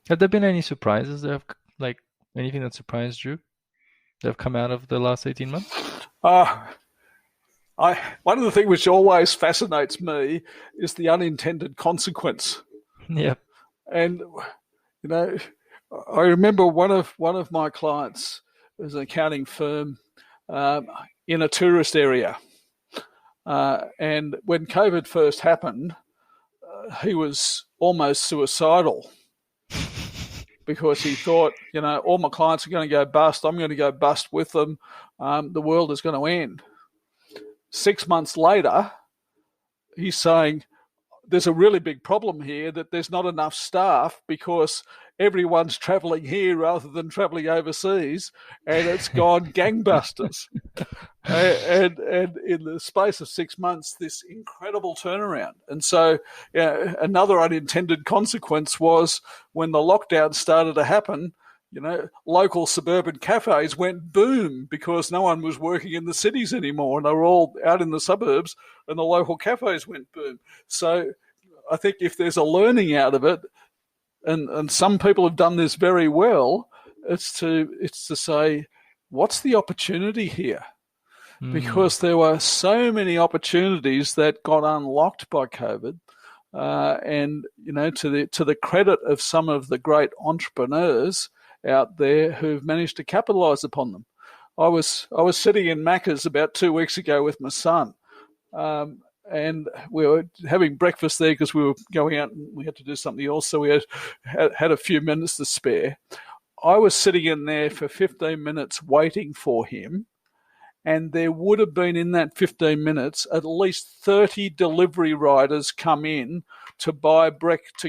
A: Have there been any surprises that have, like, anything that surprised you that have come out of the last 18 months?
B: One of the things which always fascinates me is the unintended consequence.
A: Yeah.
B: And I remember one of my clients was an accounting firm in a tourist area, and when COVID first happened, he was almost suicidal because he thought, all my clients are going to go bust. I'm going to go bust with them. The world is going to end. 6 months later, he's saying, there's a really big problem here that there's not enough staff because everyone's travelling here rather than travelling overseas, and it's gone gangbusters. And in the space of 6 months, this incredible turnaround. And so another unintended consequence was when the lockdown started to happen, local suburban cafes went boom because no one was working in the cities anymore and they were all out in the suburbs, and the local cafes went boom. So I think if there's a learning out of it, and some people have done this very well, it's to say, what's the opportunity here? Because there were so many opportunities that got unlocked by COVID. And to the credit of some of the great entrepreneurs out there who've managed to capitalize upon them. I was sitting in Macca's about 2 weeks ago with my son, and we were having breakfast there because we were going out and we had to do something else, so we had a few minutes to spare. I was sitting in there for 15 minutes waiting for him, and there would have been in that 15 minutes at least 30 delivery riders come in to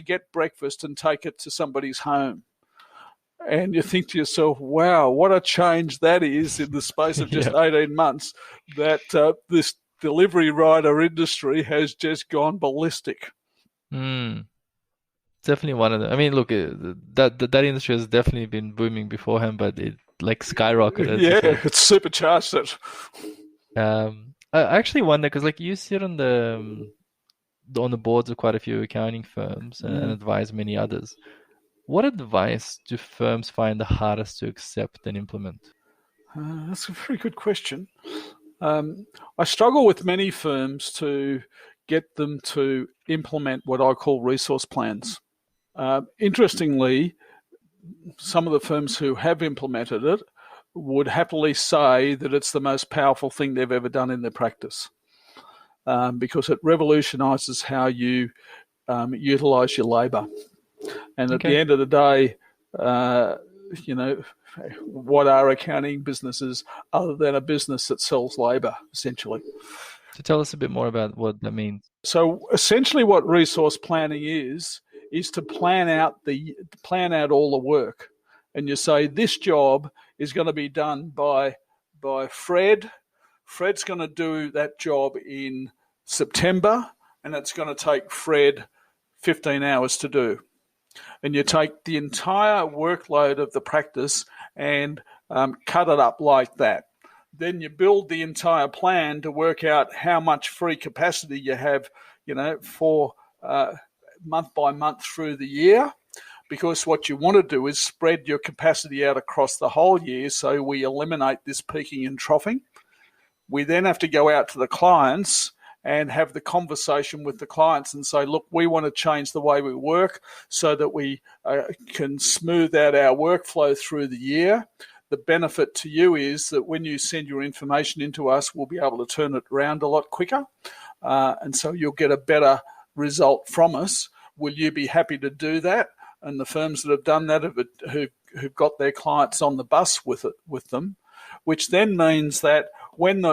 B: get breakfast and take it to somebody's home. And you think to yourself, wow, what a change that is in the space of just 18 months, that this delivery rider industry has just gone ballistic.
A: definitely one of them. I mean, look, that industry has definitely been booming beforehand, but it like skyrocketed, as you
B: Yeah,
A: said.
B: it's supercharged it.
A: I actually wonder because like you sit on the boards of quite a few accounting firms and
B: Mm.
A: advise many others. What advice do firms find the hardest to accept and implement?
B: That's a very good question. I struggle with many firms to get them to implement what I call resource plans. Interestingly, some of the firms who have implemented it would happily say that it's the most powerful thing they've ever done in their practice, because it revolutionises how you utilise your labour. And at the
A: Okay.
B: end of the day, uh, you know, what are accounting businesses other than a business that sells labour, essentially?
A: So tell us a bit more about what that means.
B: So essentially, what resource planning is to plan out all the work, and you say this job is going to be done by Fred. Fred's going to do that job in September, and it's going to take Fred 15 hours to do. And you take the entire workload of the practice and cut it up like that. Then you build the entire plan to work out how much free capacity you have, for month by month through the year. Because what you want to do is spread your capacity out across the whole year, so we eliminate this peaking and troughing. We then have to go out to the clients and have the conversation with the clients and say, look, we want to change the way we work so that we can smooth out our workflow through the year. The benefit to you is that when you send your information into us, we'll be able to turn it around a lot quicker. And so you'll get a better result from us. Will you be happy to do that? And the firms that have done that who've got their clients on the bus with them, which then means that when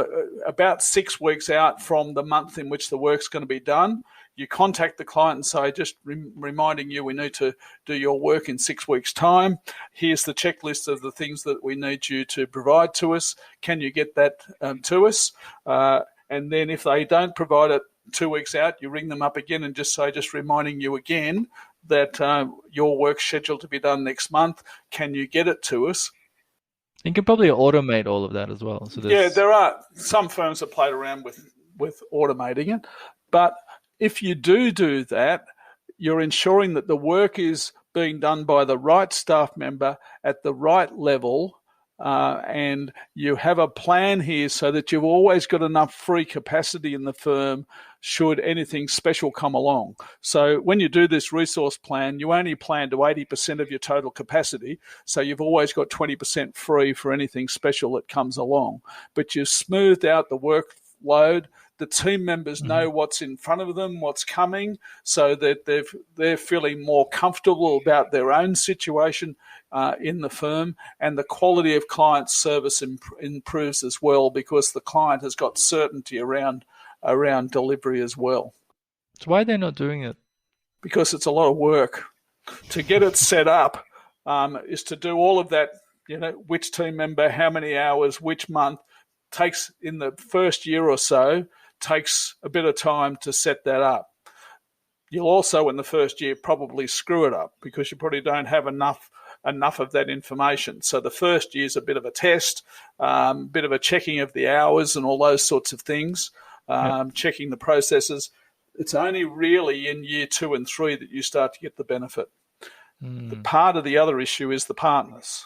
B: about 6 weeks out from the month in which the work's going to be done, you contact the client and say, just reminding you, we need to do your work in 6 weeks' time. Here's the checklist of the things that we need you to provide to us. Can you get that to us? And then if they don't provide it 2 weeks out, you ring them up again and just say, just reminding you again that your work's scheduled to be done next month. Can you get it to us?
A: You can probably automate all of that as well. So
B: Yeah,
A: there's
B: there are some firms that played around with automating it, but if you do that, you're ensuring that the work is being done by the right staff member at the right level, and you have a plan here so that you've always got enough free capacity in the firm should anything special come along. So when you do this resource plan, you only plan to 80% of your total capacity, so you've always got 20% free for anything special that comes along. But you've smoothed out the workload. The team members know what's in front of them, what's coming, so that they're feeling more comfortable about their own situation in the firm, and the quality of client service improves as well because the client has got certainty around delivery as well.
A: So why are they not doing it?
B: Because it's a lot of work to get it set up. Is to do all of that. Which team member, how many hours, which month, takes in the first year or so. Takes a bit of time to set that up. You'll also in the first year probably screw it up because you probably don't have enough of that information. So the first year is a bit of a test, bit of a checking of the hours and all those sorts of things, checking the processes. It's only really in year 2 and 3 that you start to get the benefit. The part of the other issue is the partners.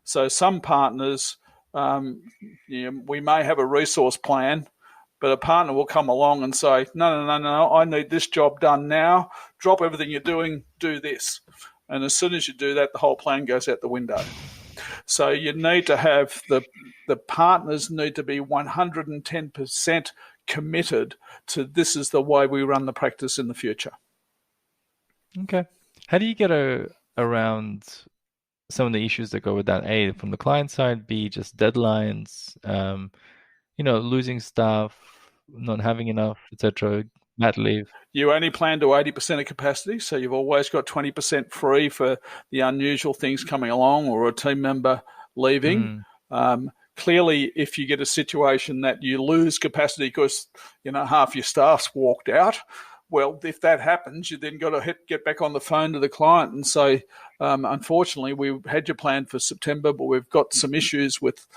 B: So some partners, we may have a resource plan, but a partner will come along and say, no, I need this job done now. Drop everything you're doing, do this. And as soon as you do that, the whole plan goes out the window. So you need to have the partners need to be 110% committed to this is the way we run the practice in the future.
A: Okay. How do you get around some of the issues that go with that? A, from the client side, B, just deadlines, losing staff, not having enough, etc., mat leave.
B: You only plan to 80% of capacity, so you've always got 20% free for the unusual things coming along or a team member leaving. Clearly, if you get a situation that you lose capacity because half your staff's walked out, Well, if that happens, you then got to get back on the phone to the client and say, unfortunately, we had you planned for September, but we've got some issues with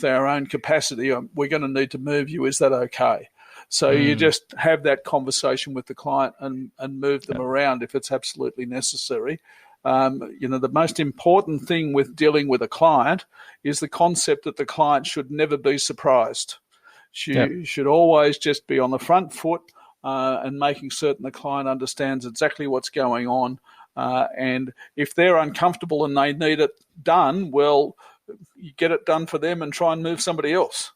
B: our own capacity. We're going to need to move you. Is that okay? So you just have that conversation with the client and move them around if it's absolutely necessary. The most important thing with dealing with a client is the concept that the client should never be surprised. Should always just be on the front foot and making certain the client understands exactly what's going on. And if they're uncomfortable and they need it done, well, you get it done for them and try and move somebody else.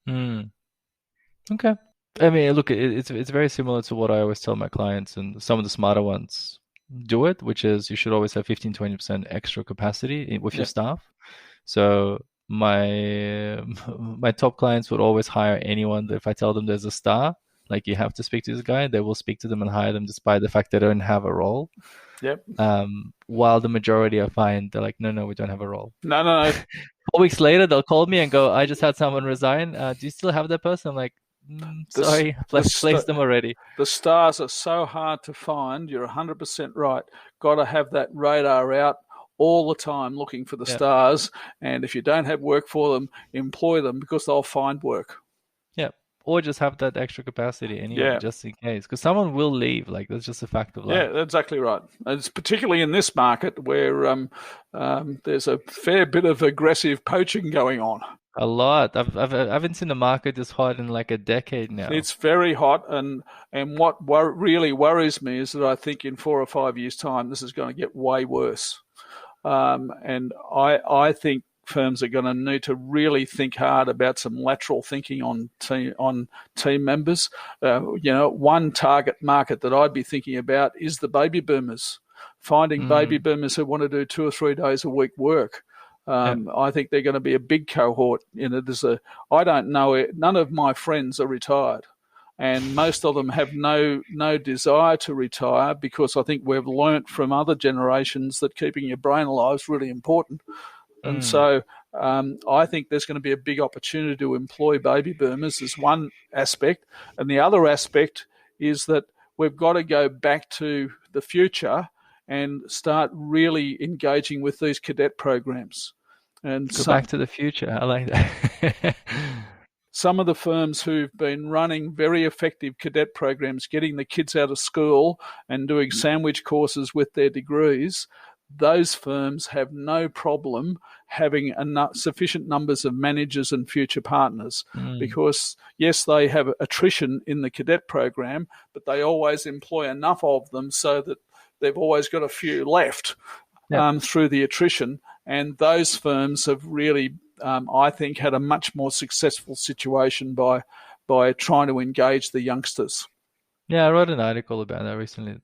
A: Okay. I mean, look, it's very similar to what I always tell my clients, and some of the smarter ones do it, which is you should always have 15-20% extra capacity with your staff. So my top clients would always hire anyone that if I tell them there's a star, like you have to speak to this guy, they will speak to them and hire them despite the fact they don't have a role.
B: Yep.
A: While the majority I find they're like, no, we don't have a role.
B: No.
A: 4 weeks later, they'll call me and go, I just had someone resign. Do you still have that person? I'm like, sorry, placed them already.
B: The stars are so hard to find. You're 100% right. Got to have that radar out all the time looking for the stars. And if you don't have work for them, employ them because they'll find work.
A: Yeah. Or just have that extra capacity anyway, just in case. Because someone will leave. Like, that's just a fact of life.
B: Yeah, that's exactly right. And it's particularly in this market where there's a fair bit of aggressive poaching going on.
A: A lot. I haven't seen the market this hot in like a decade now.
B: It's very hot, and what really worries me is that I think in 4 or 5 years' time this is going to get way worse. And I think firms are going to need to really think hard about some lateral thinking on team members. One target market that I'd be thinking about is the baby boomers. Finding baby boomers who want to do 2 or 3 days a week work. I think they're going to be a big cohort. I don't know it. None of my friends are retired, and most of them have no desire to retire because I think we've learnt from other generations that keeping your brain alive is really important. And so I think there's going to be a big opportunity to employ baby boomers as one aspect, and the other aspect is that we've got to go back to the future and start really engaging with these cadet programs. And
A: go back to the future. I like that.
B: Some of the firms who've been running very effective cadet programs, getting the kids out of school and doing sandwich courses with their degrees, those firms have no problem having sufficient numbers of managers and future partners because, yes, they have attrition in the cadet program, but they always employ enough of them so that they've always got a few left through the attrition. And those firms have really, I think, had a much more successful situation by trying to engage the youngsters.
A: Yeah, I wrote an article about that recently,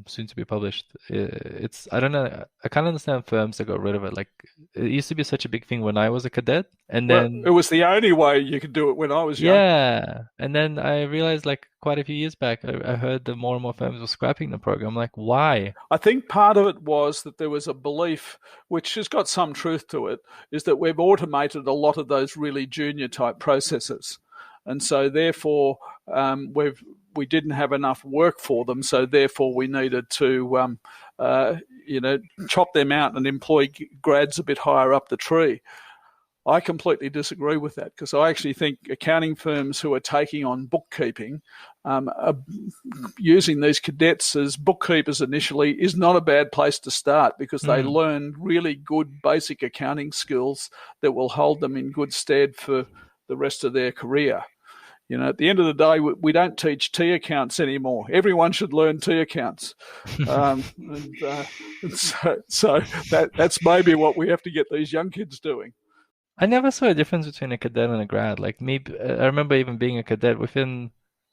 A: soon to be published. I don't know, I can't understand firms that got rid of it. Like, it used to be such a big thing when I was a cadet, and then
B: it was the only way you could do it when I was young.
A: Yeah, and then I realized, like, quite a few years back, I heard that more and more firms were scrapping the program. I'm like, why?
B: I think part of it was that there was a belief, which has got some truth to it, is that we've automated a lot of those really junior type processes, and so therefore we didn't have enough work for them, so therefore we needed to chop them out and employ grads a bit higher up the tree. I completely disagree with that because I actually think accounting firms who are taking on bookkeeping, using these cadets as bookkeepers initially is not a bad place to start because they learn really good basic accounting skills that will hold them in good stead for the rest of their career. At the end of the day, we don't teach T accounts anymore. Everyone should learn T accounts. So that's maybe what we have to get these young kids doing.
A: I never saw a difference between a cadet and a grad. Like me, I remember even being a cadet. Within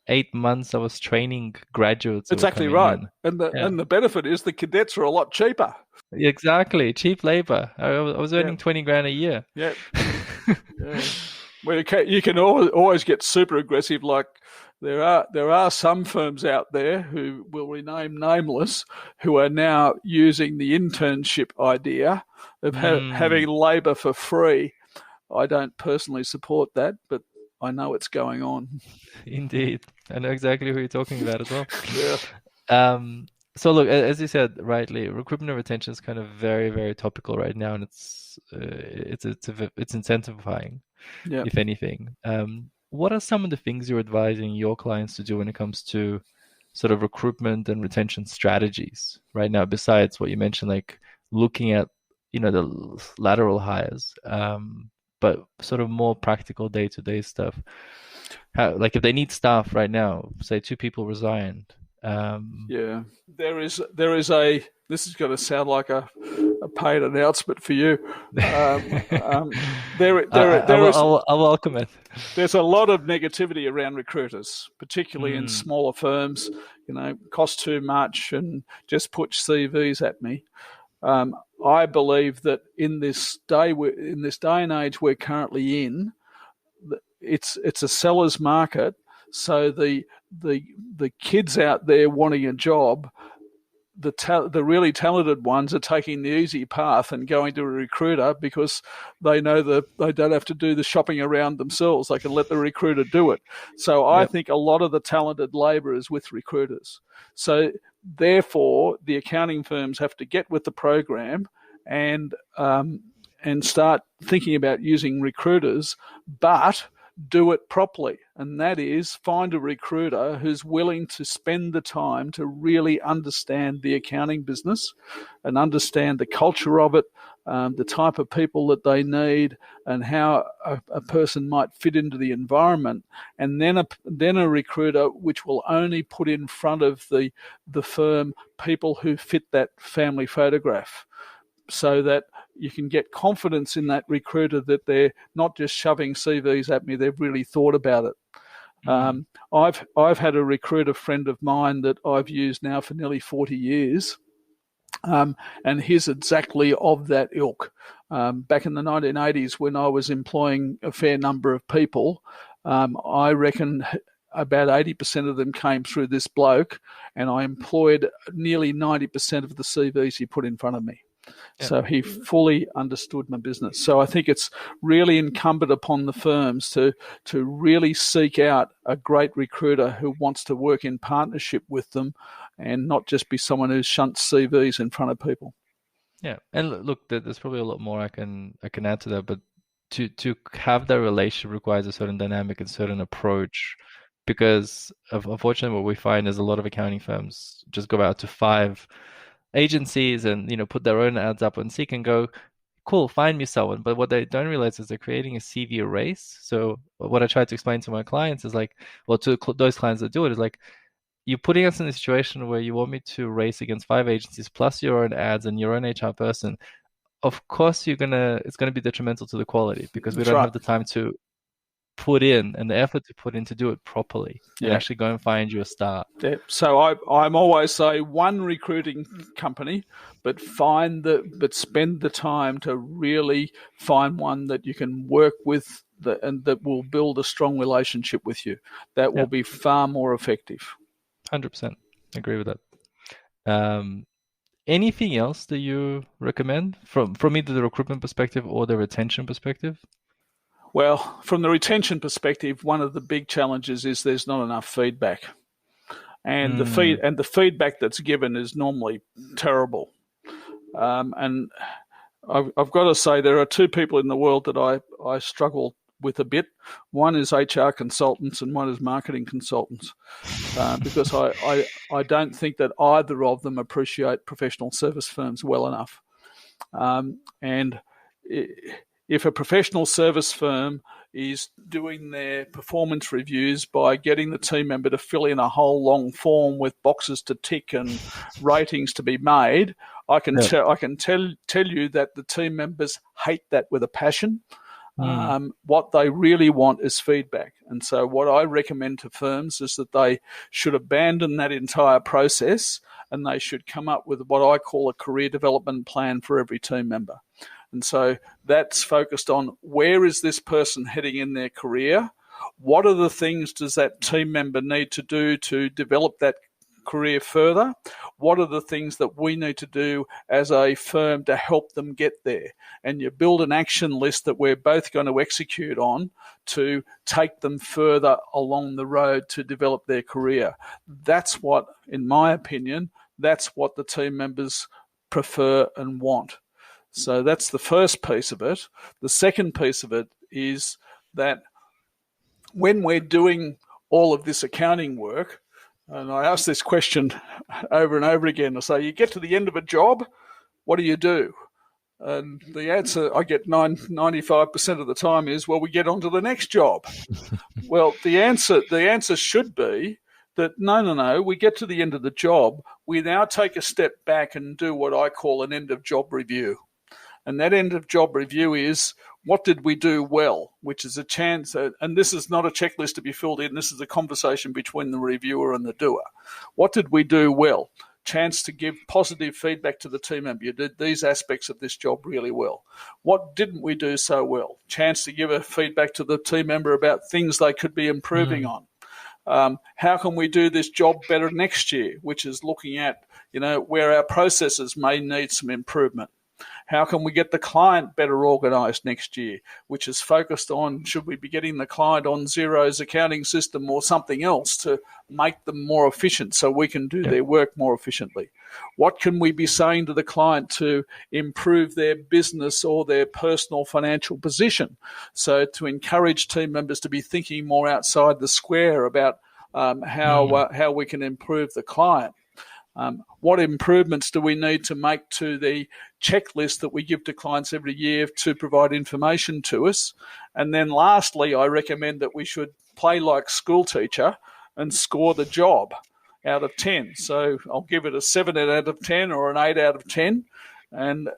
A: 8 months, I was training graduates.
B: Exactly right. And the benefit is the cadets are a lot cheaper.
A: Exactly. Cheap labor. I was earning 20 grand a year.
B: Yeah. Well, you can always get super aggressive. Like there are some firms out there who will remain nameless who are now using the internship idea of having labour for free. I don't personally support that, but I know it's going on.
A: Indeed. I know exactly who you're talking about as well.
B: Yeah.
A: So look, as you said rightly, recruitment and retention is kind of very, very topical right now, and it's intensifying,
B: Yeah.
A: if anything. What are some of the things you're advising your clients to do when it comes to sort of recruitment and retention strategies right now, besides what you mentioned, like looking at, the lateral hires, but sort of more practical day-to-day stuff? Like if they need staff right now, say 2 people resigned.
B: Yeah, there is a. This is going to sound like a paid announcement for you. There is.
A: I'll welcome it.
B: There's a lot of negativity around recruiters, particularly in smaller firms. Cost too much and just push CVs at me. I believe that in this day and age we're currently in, it's a seller's market. So the kids out there wanting a job, the really talented ones are taking the easy path and going to a recruiter because they know that they don't have to do the shopping around themselves. They can let the recruiter do it. So I think a lot of the talented labour is with recruiters. So therefore, the accounting firms have to get with the program and start thinking about using recruiters, but do it properly, and that is find a recruiter who's willing to spend the time to really understand the accounting business and understand the culture of it, the type of people that they need, and how a person might fit into the environment, and then a recruiter which will only put in front of the firm people who fit that family photograph, so that you can get confidence in that recruiter that they're not just shoving CVs at me, they've really thought about it. I've had a recruiter friend of mine that I've used now for nearly 40 years, and he's exactly of that ilk. Back in the 1980s, when I was employing a fair number of people, I reckon about 80% of them came through this bloke, and I employed nearly 90% of the CVs he put in front of me. So he fully understood my business. So I think it's really incumbent upon the firms to really seek out a great recruiter who wants to work in partnership with them and not just be someone who shunts CVs in front of people.
A: Yeah, and look, there's probably a lot more I can add to that, but to have that relationship requires a certain dynamic and certain approach, because unfortunately what we find is a lot of accounting firms just go out to 5 agencies and put their own ads up on Seek and go, cool, find me someone. But what they don't realize is they're creating a CV race. So what I try to explain to my clients is like, well, to those clients that do it, is like, you're putting us in a situation where you want me to race against 5 agencies plus your own ads and your own HR person. Of course it's gonna be detrimental to the quality, because we don't have the time to put in and the effort to put in to do it properly and actually go and find you a star.
B: Yeah. So I'm always say one recruiting company, but spend the time to really find one that you can work with and that will build a strong relationship with you. That will be far more effective.
A: 100%. Agree with that. Anything else that you recommend from either the recruitment perspective or the retention perspective?
B: Well, from the retention perspective, one of the big challenges is there's not enough feedback, and the feedback that's given is normally terrible. And I've got to say there are 2 people in the world that I struggle with a bit. One is HR consultants and one is marketing consultants, because I don't think that either of them appreciate professional service firms well enough. And if a professional service firm is doing their performance reviews by getting the team member to fill in a whole long form with boxes to tick and ratings to be made, I can tell you that the team members hate that with a passion. What they really want is feedback. And so what I recommend to firms is that they should abandon that entire process and they should come up with what I call a career development plan for every team member. And so that's focused on where is this person heading in their career? What are the things does that team member need to do to develop that career further? What are the things that we need to do as a firm to help them get there? And you build an action list that we're both going to execute on to take them further along the road to develop their career. That's what, in my opinion, that's what the team members prefer and want. So that's the first piece of it. The second piece of it is that when we're doing all of this accounting work, and I ask this question over and over again, I say, you get to the end of a job, what do you do? And the answer I get 95% of the time is, well, we get on to the next job. Well, the answer should be that no, we get to the end of the job, we now take a step back and do what I call an end of job review. And that end of job review is, what did we do well, which is a chance, and this is not a checklist to be filled in, this is a conversation between the reviewer and the doer. What did we do well? Chance to give positive feedback to the team member. You did these aspects of this job really well. What didn't we do so well? Chance to give a feedback to the team member about things they could be improving on. How can we do this job better next year, which is looking at, where our processes may need some improvement. How can we get the client better organised next year, which is focused on, should we be getting the client on Xero's accounting system or something else to make them more efficient so we can do their work more efficiently? What can we be saying to the client to improve their business or their personal financial position? So to encourage team members to be thinking more outside the square about how we can improve the client. What improvements do we need to make to the checklist that we give to clients every year to provide information to us? And then lastly, I recommend that we should play like school teacher and score the job out of 10. So I'll give it a 7 out of 10 or an 8 out of 10. And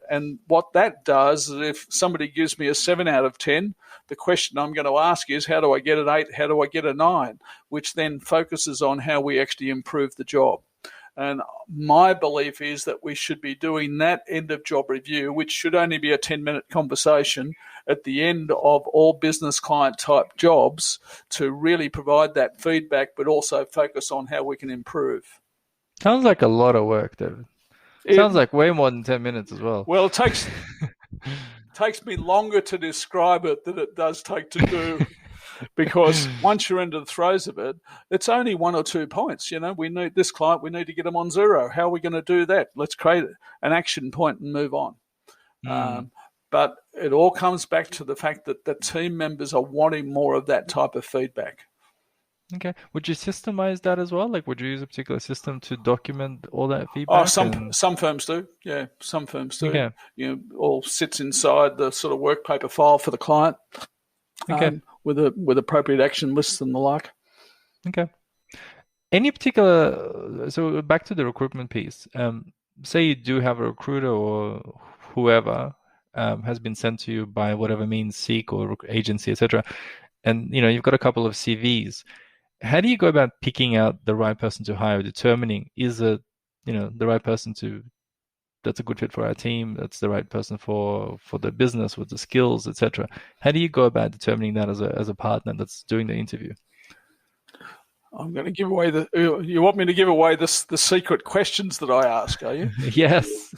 B: what that does is, if somebody gives me a 7 out of 10, the question I'm going to ask is, how do I get an 8? How do I get a 9? Which then focuses on how we actually improve the job. And my belief is that we should be doing that end of job review, which should only be a 10-minute conversation at the end of all business client type jobs, to really provide that feedback, but also focus on how we can improve.
A: Sounds like a lot of work, David. Sounds like way more than 10 minutes as well.
B: Well, it takes me longer to describe it than it does take to do. Because once you're into the throes of it, it's only 1 or 2 points. We need this client, we need to get them on Xero. How are we going to do that? Let's create an action point and move on. But it all comes back to the fact that the team members are wanting more of that type of feedback.
A: Okay. Would you systemize that as well? Like, would you use a particular system to document all that feedback?
B: Some firms do. Yeah, some firms do.
A: Okay.
B: All sits inside the sort of work paper file for the client.
A: Okay.
B: With appropriate action lists and the like.
A: Okay. Any particular, so back to the recruitment piece. Say you do have a recruiter or whoever has been sent to you by whatever means, Seek or agency, etc. And you've got a couple of CVs. How do you go about picking out the right person to hire, determining is it the right person that's a good fit for our team, that's the right person for the business with the skills, etc. How do you go about determining that as a partner that's doing the interview?
B: I'm going to give away you want me to give away the secret questions that I ask, are you?
A: Yes.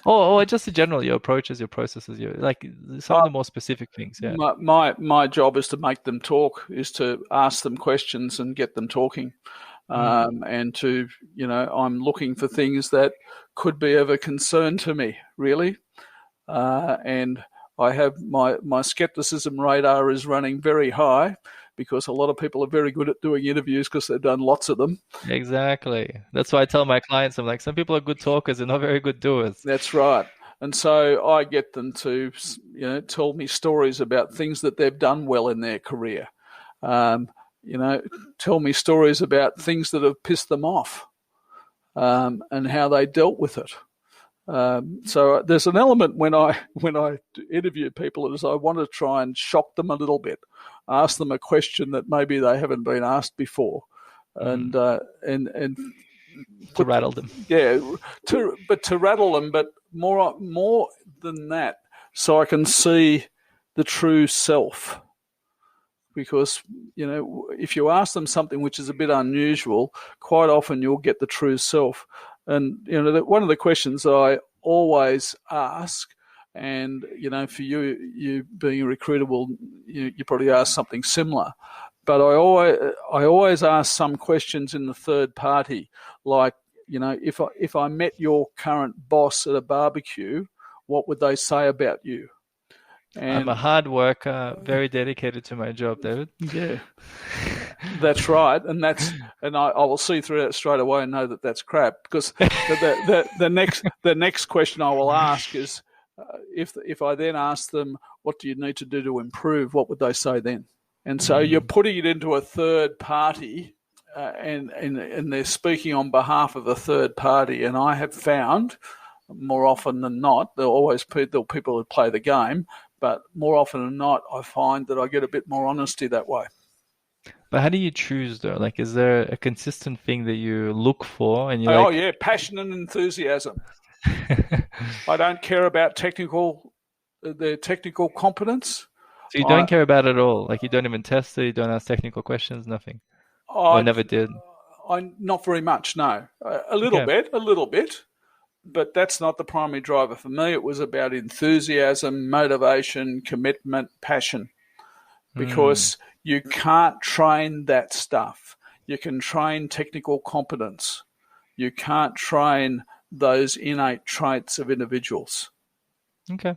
A: Or just in general, your approaches, your processes, some of the more specific things. Yeah.
B: My job is to make them talk, is to ask them questions and get them talking. And to, I'm looking for things that could be of a concern to me, really. And I have my skepticism radar is running very high, because a lot of people are very good at doing interviews because they've done lots of them.
A: Exactly. That's why I tell my clients, I'm like, some people are good talkers, they're not very good doers.
B: That's right. And so I get them to, tell me stories about things that they've done well in their career. Tell me stories about things that have pissed them off, and how they dealt with it. So there's an element when I interview people is I want to try and shock them a little bit, ask them a question that maybe they haven't been asked before, and to
A: rattle them.
B: Yeah, to rattle them, but more than that, so I can see the true self. because, if you ask them something which is a bit unusual, quite often you'll get the true self. And, one of the questions I always ask, and, for you being a recruiter, you probably ask something similar. But I always ask some questions in the third party, like, if I met your current boss at a barbecue, what would they say about you?
A: I'm a hard worker, very dedicated to my job, David.
B: Yeah, that's right, and I will see through that straight away and know that that's crap, because the next question I will ask is, if I then ask them, what do you need to do to improve, what would they say then? And so you're putting it into a third party, and they're speaking on behalf of a third party. And I have found, more often than not, there are people who play the game, but more often than not, I find that I get a bit more honesty that way.
A: But how do you choose though? Like, is there a consistent thing that you look for and
B: yeah, passion and enthusiasm. I don't care about their technical competence.
A: So you don't care about it at all? Like, you don't even test it, you don't ask technical questions, nothing? Or never did?
B: Not very much, no. A little bit, but that's not the primary driver for me. It was about enthusiasm, motivation, commitment, passion, because you can't train that stuff. You can train technical competence. You can't train those innate traits of individuals.
A: Okay.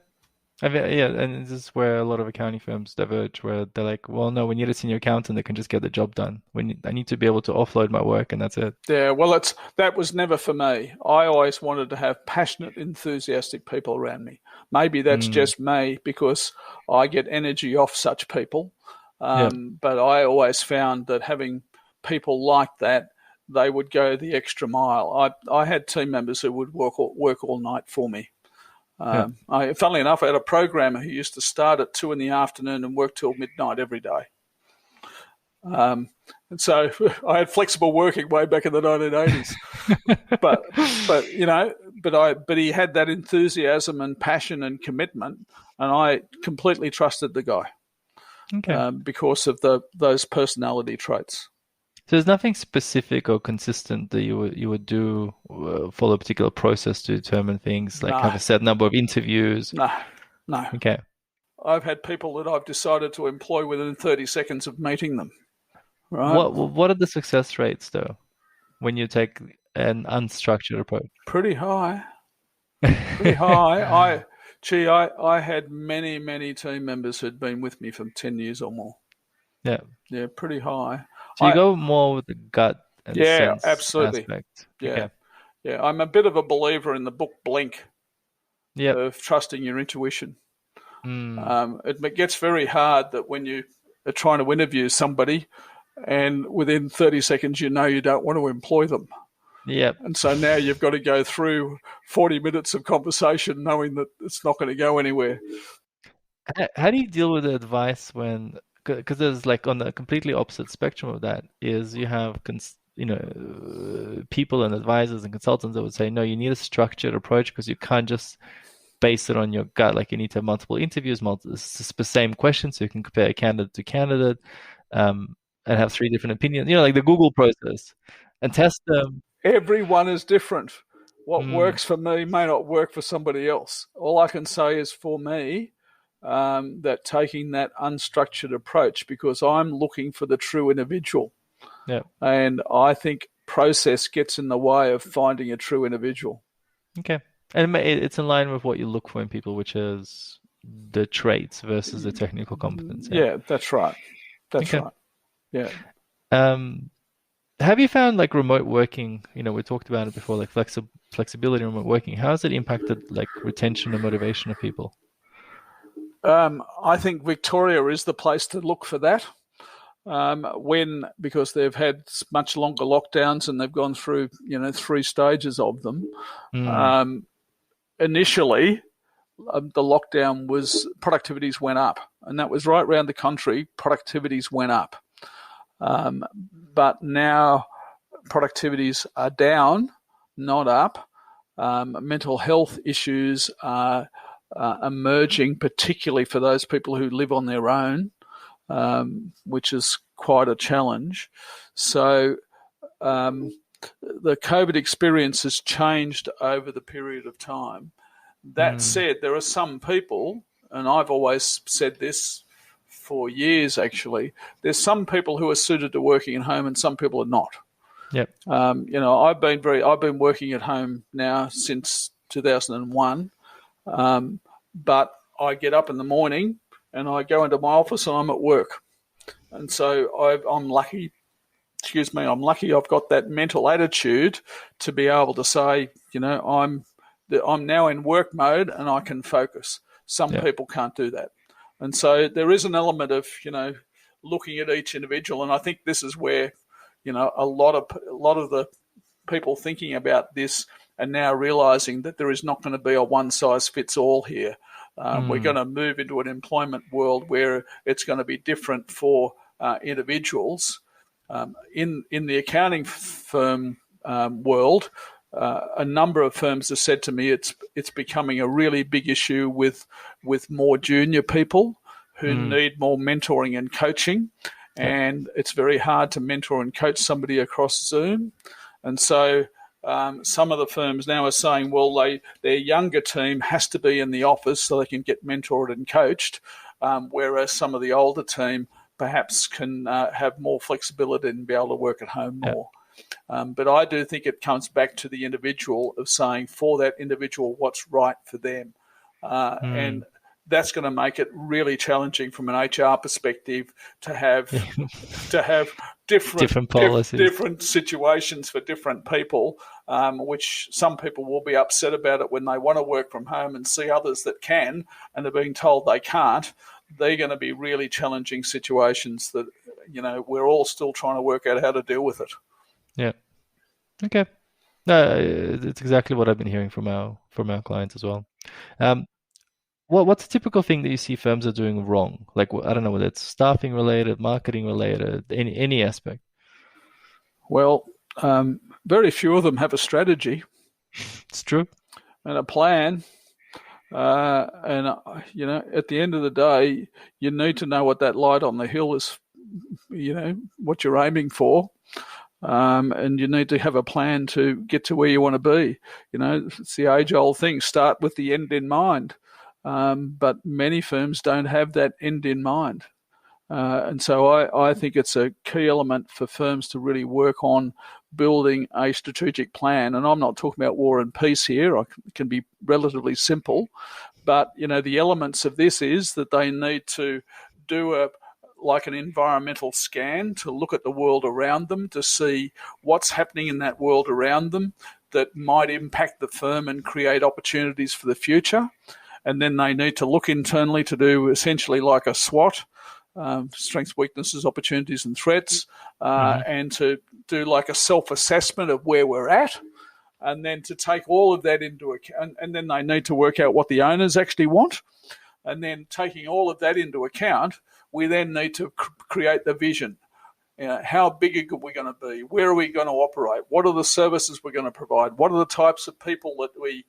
A: Yeah, and this is where a lot of accounting firms diverge, where they're like, well, no, we need a senior accountant that can just get the job done. I need to be able to offload my work, and that's it.
B: Yeah, well, that was never for me. I always wanted to have passionate, enthusiastic people around me. Maybe that's just me, because I get energy off such people. But I always found that having people like that, they would go the extra mile. I had team members who would work all night for me. Funnily enough, I had a programmer who used to start at 2 p.m. and work till midnight every day. And so I had flexible working way back in the 1980s. but he had that enthusiasm and passion and commitment, and I completely trusted the guy.
A: Okay.
B: Because of those personality traits.
A: So there's nothing specific or consistent that you would do, follow a particular process to determine things, like have a set number of interviews?
B: No.
A: Okay.
B: I've had people that I've decided to employ within 30 seconds of meeting them. Right?
A: What are the success rates, though, when you take an unstructured approach?
B: Pretty high. Pretty high. I had many, many team members who'd been with me for 10 years or more.
A: Yeah.
B: Yeah, pretty high.
A: So you go more with the gut and sense
B: absolutely.
A: aspect.
B: Yeah.
A: Okay.
B: Yeah, I'm a bit of a believer in the book Blink of trusting your intuition. It gets very hard that when you are trying to interview somebody and within 30 seconds you don't want to employ them.
A: Yep.
B: And so now you've got to go through 40 minutes of conversation knowing that it's not going to go anywhere.
A: How do you deal with the advice when, because there's like on the completely opposite spectrum of that is you have, people and advisors and consultants that would say, no, you need a structured approach because you can't just base it on your gut. Like, you need to have multiple interviews, the same questions, so you can compare candidate to candidate, and have 3 different opinions, like the Google process, and test them.
B: Everyone is different. What works for me may not work for somebody else. All I can say is, for me, that taking that unstructured approach, because I'm looking for the true individual.
A: Yeah.
B: And I think process gets in the way of finding a true individual.
A: Okay. And it's in line with what you look for in people, which is the traits versus the technical competence.
B: Yeah, that's right. That's right. Yeah.
A: Have you found, like, remote working, we talked about it before, like flexibility in remote working, how has it impacted like retention and motivation of people?
B: I think Victoria is the place to look for that. Because they've had much longer lockdowns and they've gone through 3 stages of them. Initially, the lockdown productivities went up, and that was right around the country. Productivities went up, but now productivities are down, not up. Mental health issues are emerging, particularly for those people who live on their own. which is quite a challenge. So the COVID experience has changed over the period of time. That said, there are some people, and I've always said this for years actually, there's some people who are suited to working at home and some people are not.
A: Yep.
B: I've been working at home now since 2001, but I get up in the morning and I go into my office and I'm at work, and so I'm lucky. I'm lucky I've got that mental attitude to be able to say, I'm now in work mode and I can focus. Some people can't do that. And so there is an element of, looking at each individual. And I think this is where, a lot of the people thinking about this are now realizing that there is not going to be a one size fits all here. We're going to move into an employment world where it's going to be different for individuals. In the accounting firm world, a number of firms have said to me it's becoming a really big issue with more junior people who need more mentoring and coaching, and it's very hard to mentor and coach somebody across Zoom. And so some of the firms now are saying, well, their younger team has to be in the office so they can get mentored and coached, whereas some of the older team perhaps can have more flexibility and be able to work at home more. But I do think it comes back to the individual of saying for that individual what's right for them. And that's going to make it really challenging from an HR perspective to have different policies, different situations for different people, which some people will be upset about it when they want to work from home and see others that can and are being told they can't. They're going to be really challenging situations that, we're all still trying to work out how to deal with it.
A: Yeah. Okay. No, it's exactly what I've been hearing from our clients as well. What's a typical thing that you see firms are doing wrong? Like, I don't know whether it's staffing related, marketing related, any aspect.
B: Well, very few of them have a strategy.
A: It's true.
B: And a plan. And at the end of the day, you need to know what that light on the hill is, what you're aiming for. And you need to have a plan to get to where you want to be. It's the age-old thing, start with the end in mind. But many firms don't have that end in mind. And so I think it's a key element for firms to really work on building a strategic plan. And I'm not talking about war and peace here. It can be relatively simple. But, the elements of this is that they need to do like an environmental scan to look at the world around them to see what's happening in that world around them that might impact the firm and create opportunities for the future. And then they need to look internally to do essentially like a SWOT, strengths, weaknesses, opportunities and threats, and to do like a self-assessment of where we're at, and then to take all of that into account. And then they need to work out what the owners actually want. And then taking all of that into account, we then need to create the vision. How big are we going to be? Where are we going to operate? What are the services we're going to provide? What are the types of people that we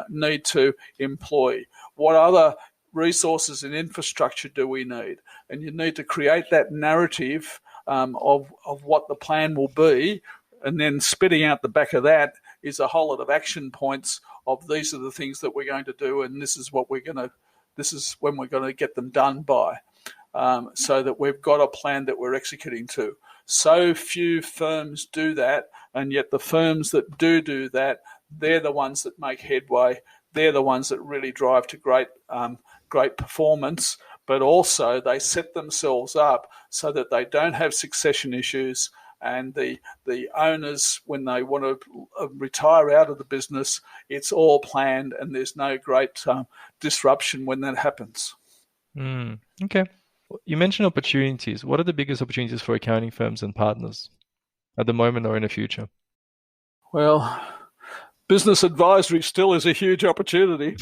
B: need to employ? What other resources and infrastructure do we need? And you need to create that narrative of what the plan will be, and then spitting out the back of that is a whole lot of action points of these are the things that we're going to do, and this is when we're going to get them done by. So that we've got a plan that we're executing to. So few firms do that, and yet the firms that do that, they're the ones that make headway. They're the ones that really drive to great performance, but also they set themselves up so that they don't have succession issues, and the owners, when they want to retire out of the business, it's all planned and there's no great disruption when that happens.
A: Okay. You mentioned opportunities. What are the biggest opportunities for accounting firms and partners at the moment or in the future?
B: Well, business advisory still is a huge opportunity.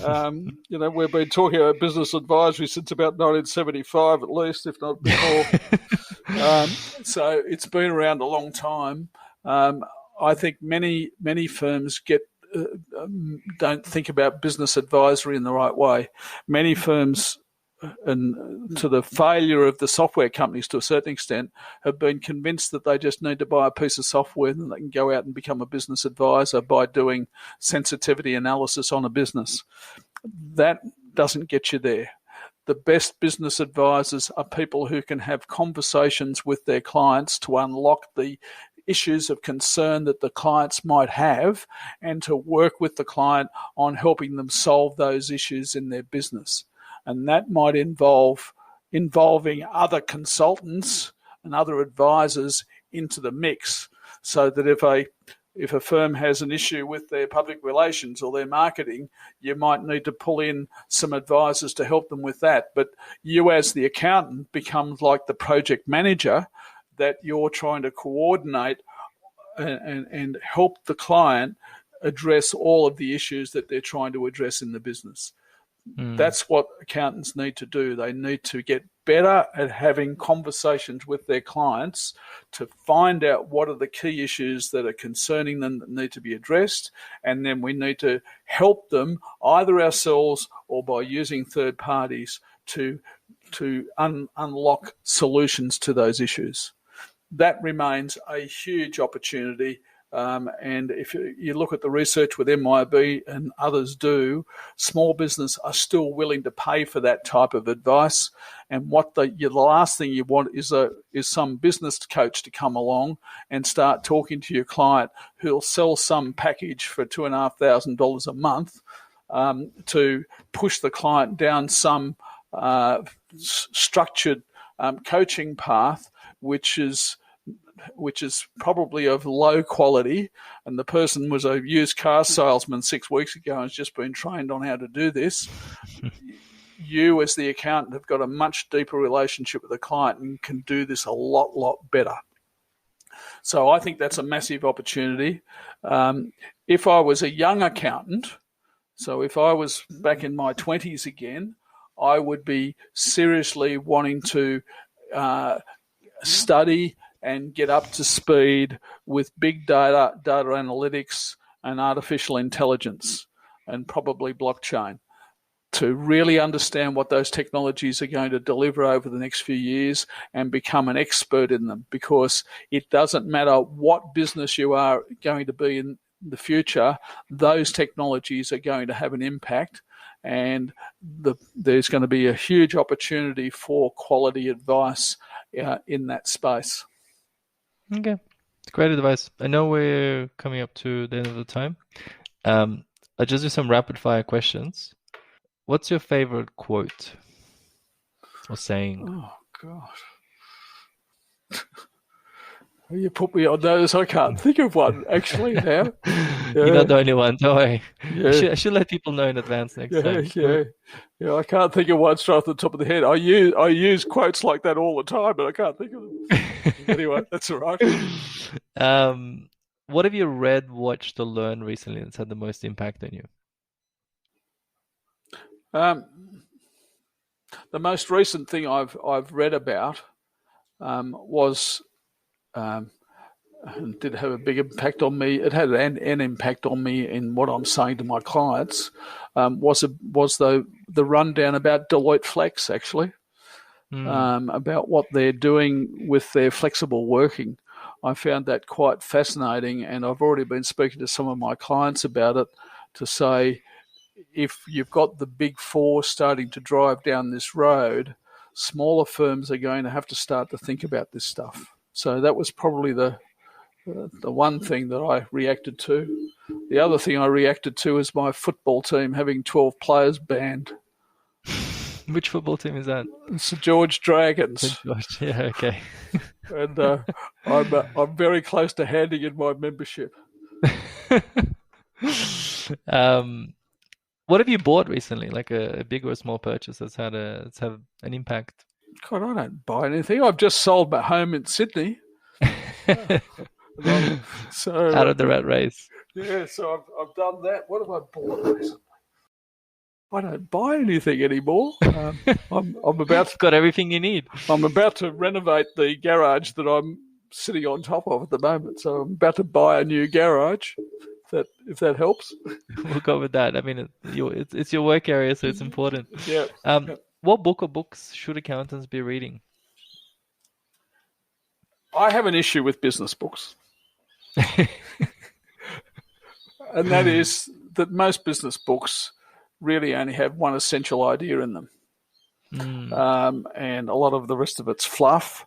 B: We've been talking about business advisory since about 1975 at least, if not before. So it's been around a long time. I think many firms don't think about business advisory in the right way. Many firms to the failure of the software companies to a certain extent, have been convinced that they just need to buy a piece of software and they can go out and become a business advisor by doing sensitivity analysis on a business. That doesn't get you there. The best business advisors are people who can have conversations with their clients to unlock the issues of concern that the clients might have and to work with the client on helping them solve those issues in their business. And that might involving other consultants and other advisors into the mix, so that if a firm has an issue with their public relations or their marketing, you might need to pull in some advisors to help them with that. But you as the accountant becomes like the project manager, that you're trying to coordinate and help the client address all of the issues that they're trying to address in the business. That's what accountants need to do. They need to get better at having conversations with their clients to find out what are the key issues that are concerning them that need to be addressed, and then we need to help them either ourselves or by using third parties to unlock solutions to those issues. That remains a huge opportunity. And if you look at the research with MYB and others do, small business are still willing to pay for that type of advice. And the last thing you want is some business coach to come along and start talking to your client who'll sell some package for $2,500 a month to push the client down some structured coaching path, which is probably of low quality, and the person was a used car salesman 6 weeks ago and has just been trained on how to do this. You as the accountant have got a much deeper relationship with the client and can do this a lot better. So I think that's a massive opportunity. If I was a young accountant, so if I was back in my 20s again, I would be seriously wanting to study and get up to speed with big data analytics and artificial intelligence and probably blockchain to really understand what those technologies are going to deliver over the next few years and become an expert in them, because it doesn't matter what business you are going to be in the future, those technologies are going to have an impact, and there's going to be a huge opportunity for quality advice in that space.
A: Okay, great advice. I know we're coming up to the end of the time. I'll just do some rapid fire questions. What's your favorite quote or saying?
B: Oh, God. You put me on those. I can't think of one, actually, now. Yeah.
A: You're not the only one, don't worry.
B: Yeah.
A: I should let people know in advance next time.
B: Yeah, I can't think of one straight off the top of the head. I use quotes like that all the time, but I can't think of them. Anyway, that's all right.
A: What have you read, watched, or learned recently that's had the most impact on you?
B: The most recent thing I've read about was did have a big impact on me. It had an impact on me in what I'm saying to my clients. Was the rundown about Deloitte Flex, actually, about what they're doing with their flexible working. I found that quite fascinating, and I've already been speaking to some of my clients about it to say, if you've got the big four starting to drive down this road, smaller firms are going to have to start to think about this stuff. So that was probably the one thing that I reacted to. The other thing I reacted to is my football team having 12 players banned.
A: Which football team is that?
B: St George Dragons.
A: St George, yeah, okay.
B: And I'm very close to handing in my membership.
A: What have you bought recently? Like a big or a small purchase that's had an impact?
B: God, I don't buy anything. I've just sold my home in Sydney. So
A: out of the rat race.
B: Yeah, so I've done that. What have I bought recently? I don't buy anything anymore. I'm about
A: got everything you need.
B: I'm about to renovate the garage that I'm sitting on top of at the moment. So I'm about to buy a new garage. If that helps.
A: We'll go with that. I mean, it's your work area, so it's important.
B: Yeah.
A: What book or books should accountants be reading?
B: I have an issue with business books. And that is that most business books really only have one essential idea in them. And a lot of the rest of it's fluff.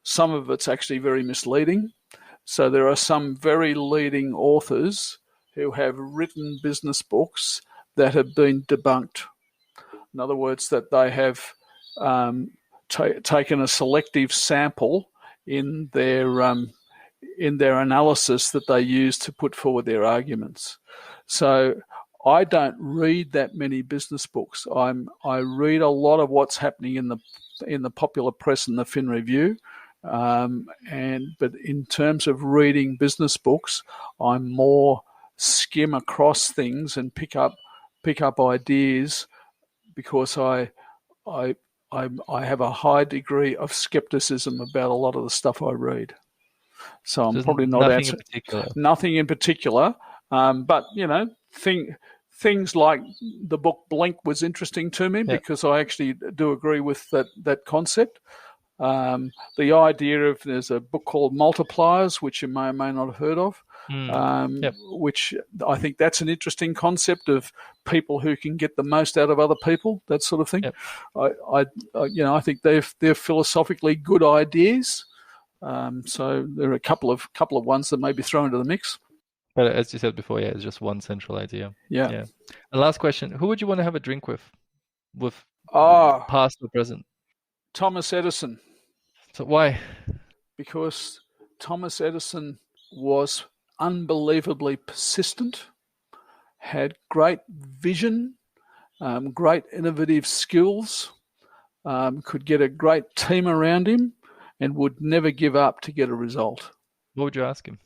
B: Some of it's actually very misleading. So there are some very leading authors who have written business books that have been debunked. In other words, that they have taken a selective sample in their analysis that they use to put forward their arguments. So I don't read that many business books. I read a lot of what's happening in the popular press and the Fin Review. But in terms of reading business books, I'm more skim across things and pick up ideas, because I have a high degree of skepticism about a lot of the stuff I read. So I'm probably not answering nothing in particular. But things like the book Blink was interesting to me, because I actually do agree with that concept. The idea of, there's a book called Multipliers, which you may or may not have heard of, which I think that's an interesting concept of people who can get the most out of other people, that sort of thing. I think they're philosophically good ideas. So there are a couple of ones that may be thrown into the mix.
A: But as you said before, it's just one central idea. Yeah. And last question: who would you want to have a drink with past or present?
B: Thomas Edison.
A: So why?
B: Because Thomas Edison was unbelievably persistent, had great vision, great innovative skills, could get a great team around him, and would never give up to get a result.
A: What would you ask him?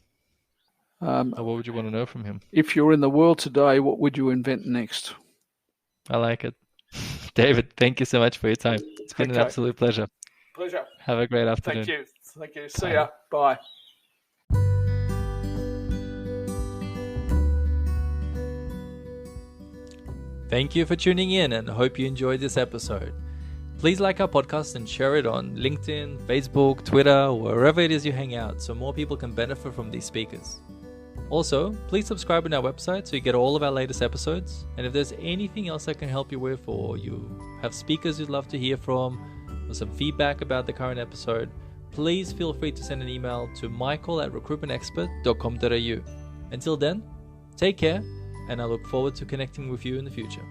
A: Or what would you want to know from him?
B: If you're in the world today, what would you invent next?
A: I like it. David, thank you so much for your time. It's been an absolute pleasure.
B: Pleasure.
A: Have a great afternoon.
B: Thank you. See ya. Bye.
A: Thank you for tuning in, and hope you enjoyed this episode. Please like our podcast and share it on LinkedIn, Facebook, Twitter, or wherever it is you hang out, so more people can benefit from these speakers. Also, please subscribe on our website so you get all of our latest episodes. And if there's anything else I can help you with, or you have speakers you'd love to hear from, or some feedback about the current episode, please feel free to send an email to michael@recruitmentexpert.com.au. Until then, take care, and I look forward to connecting with you in the future.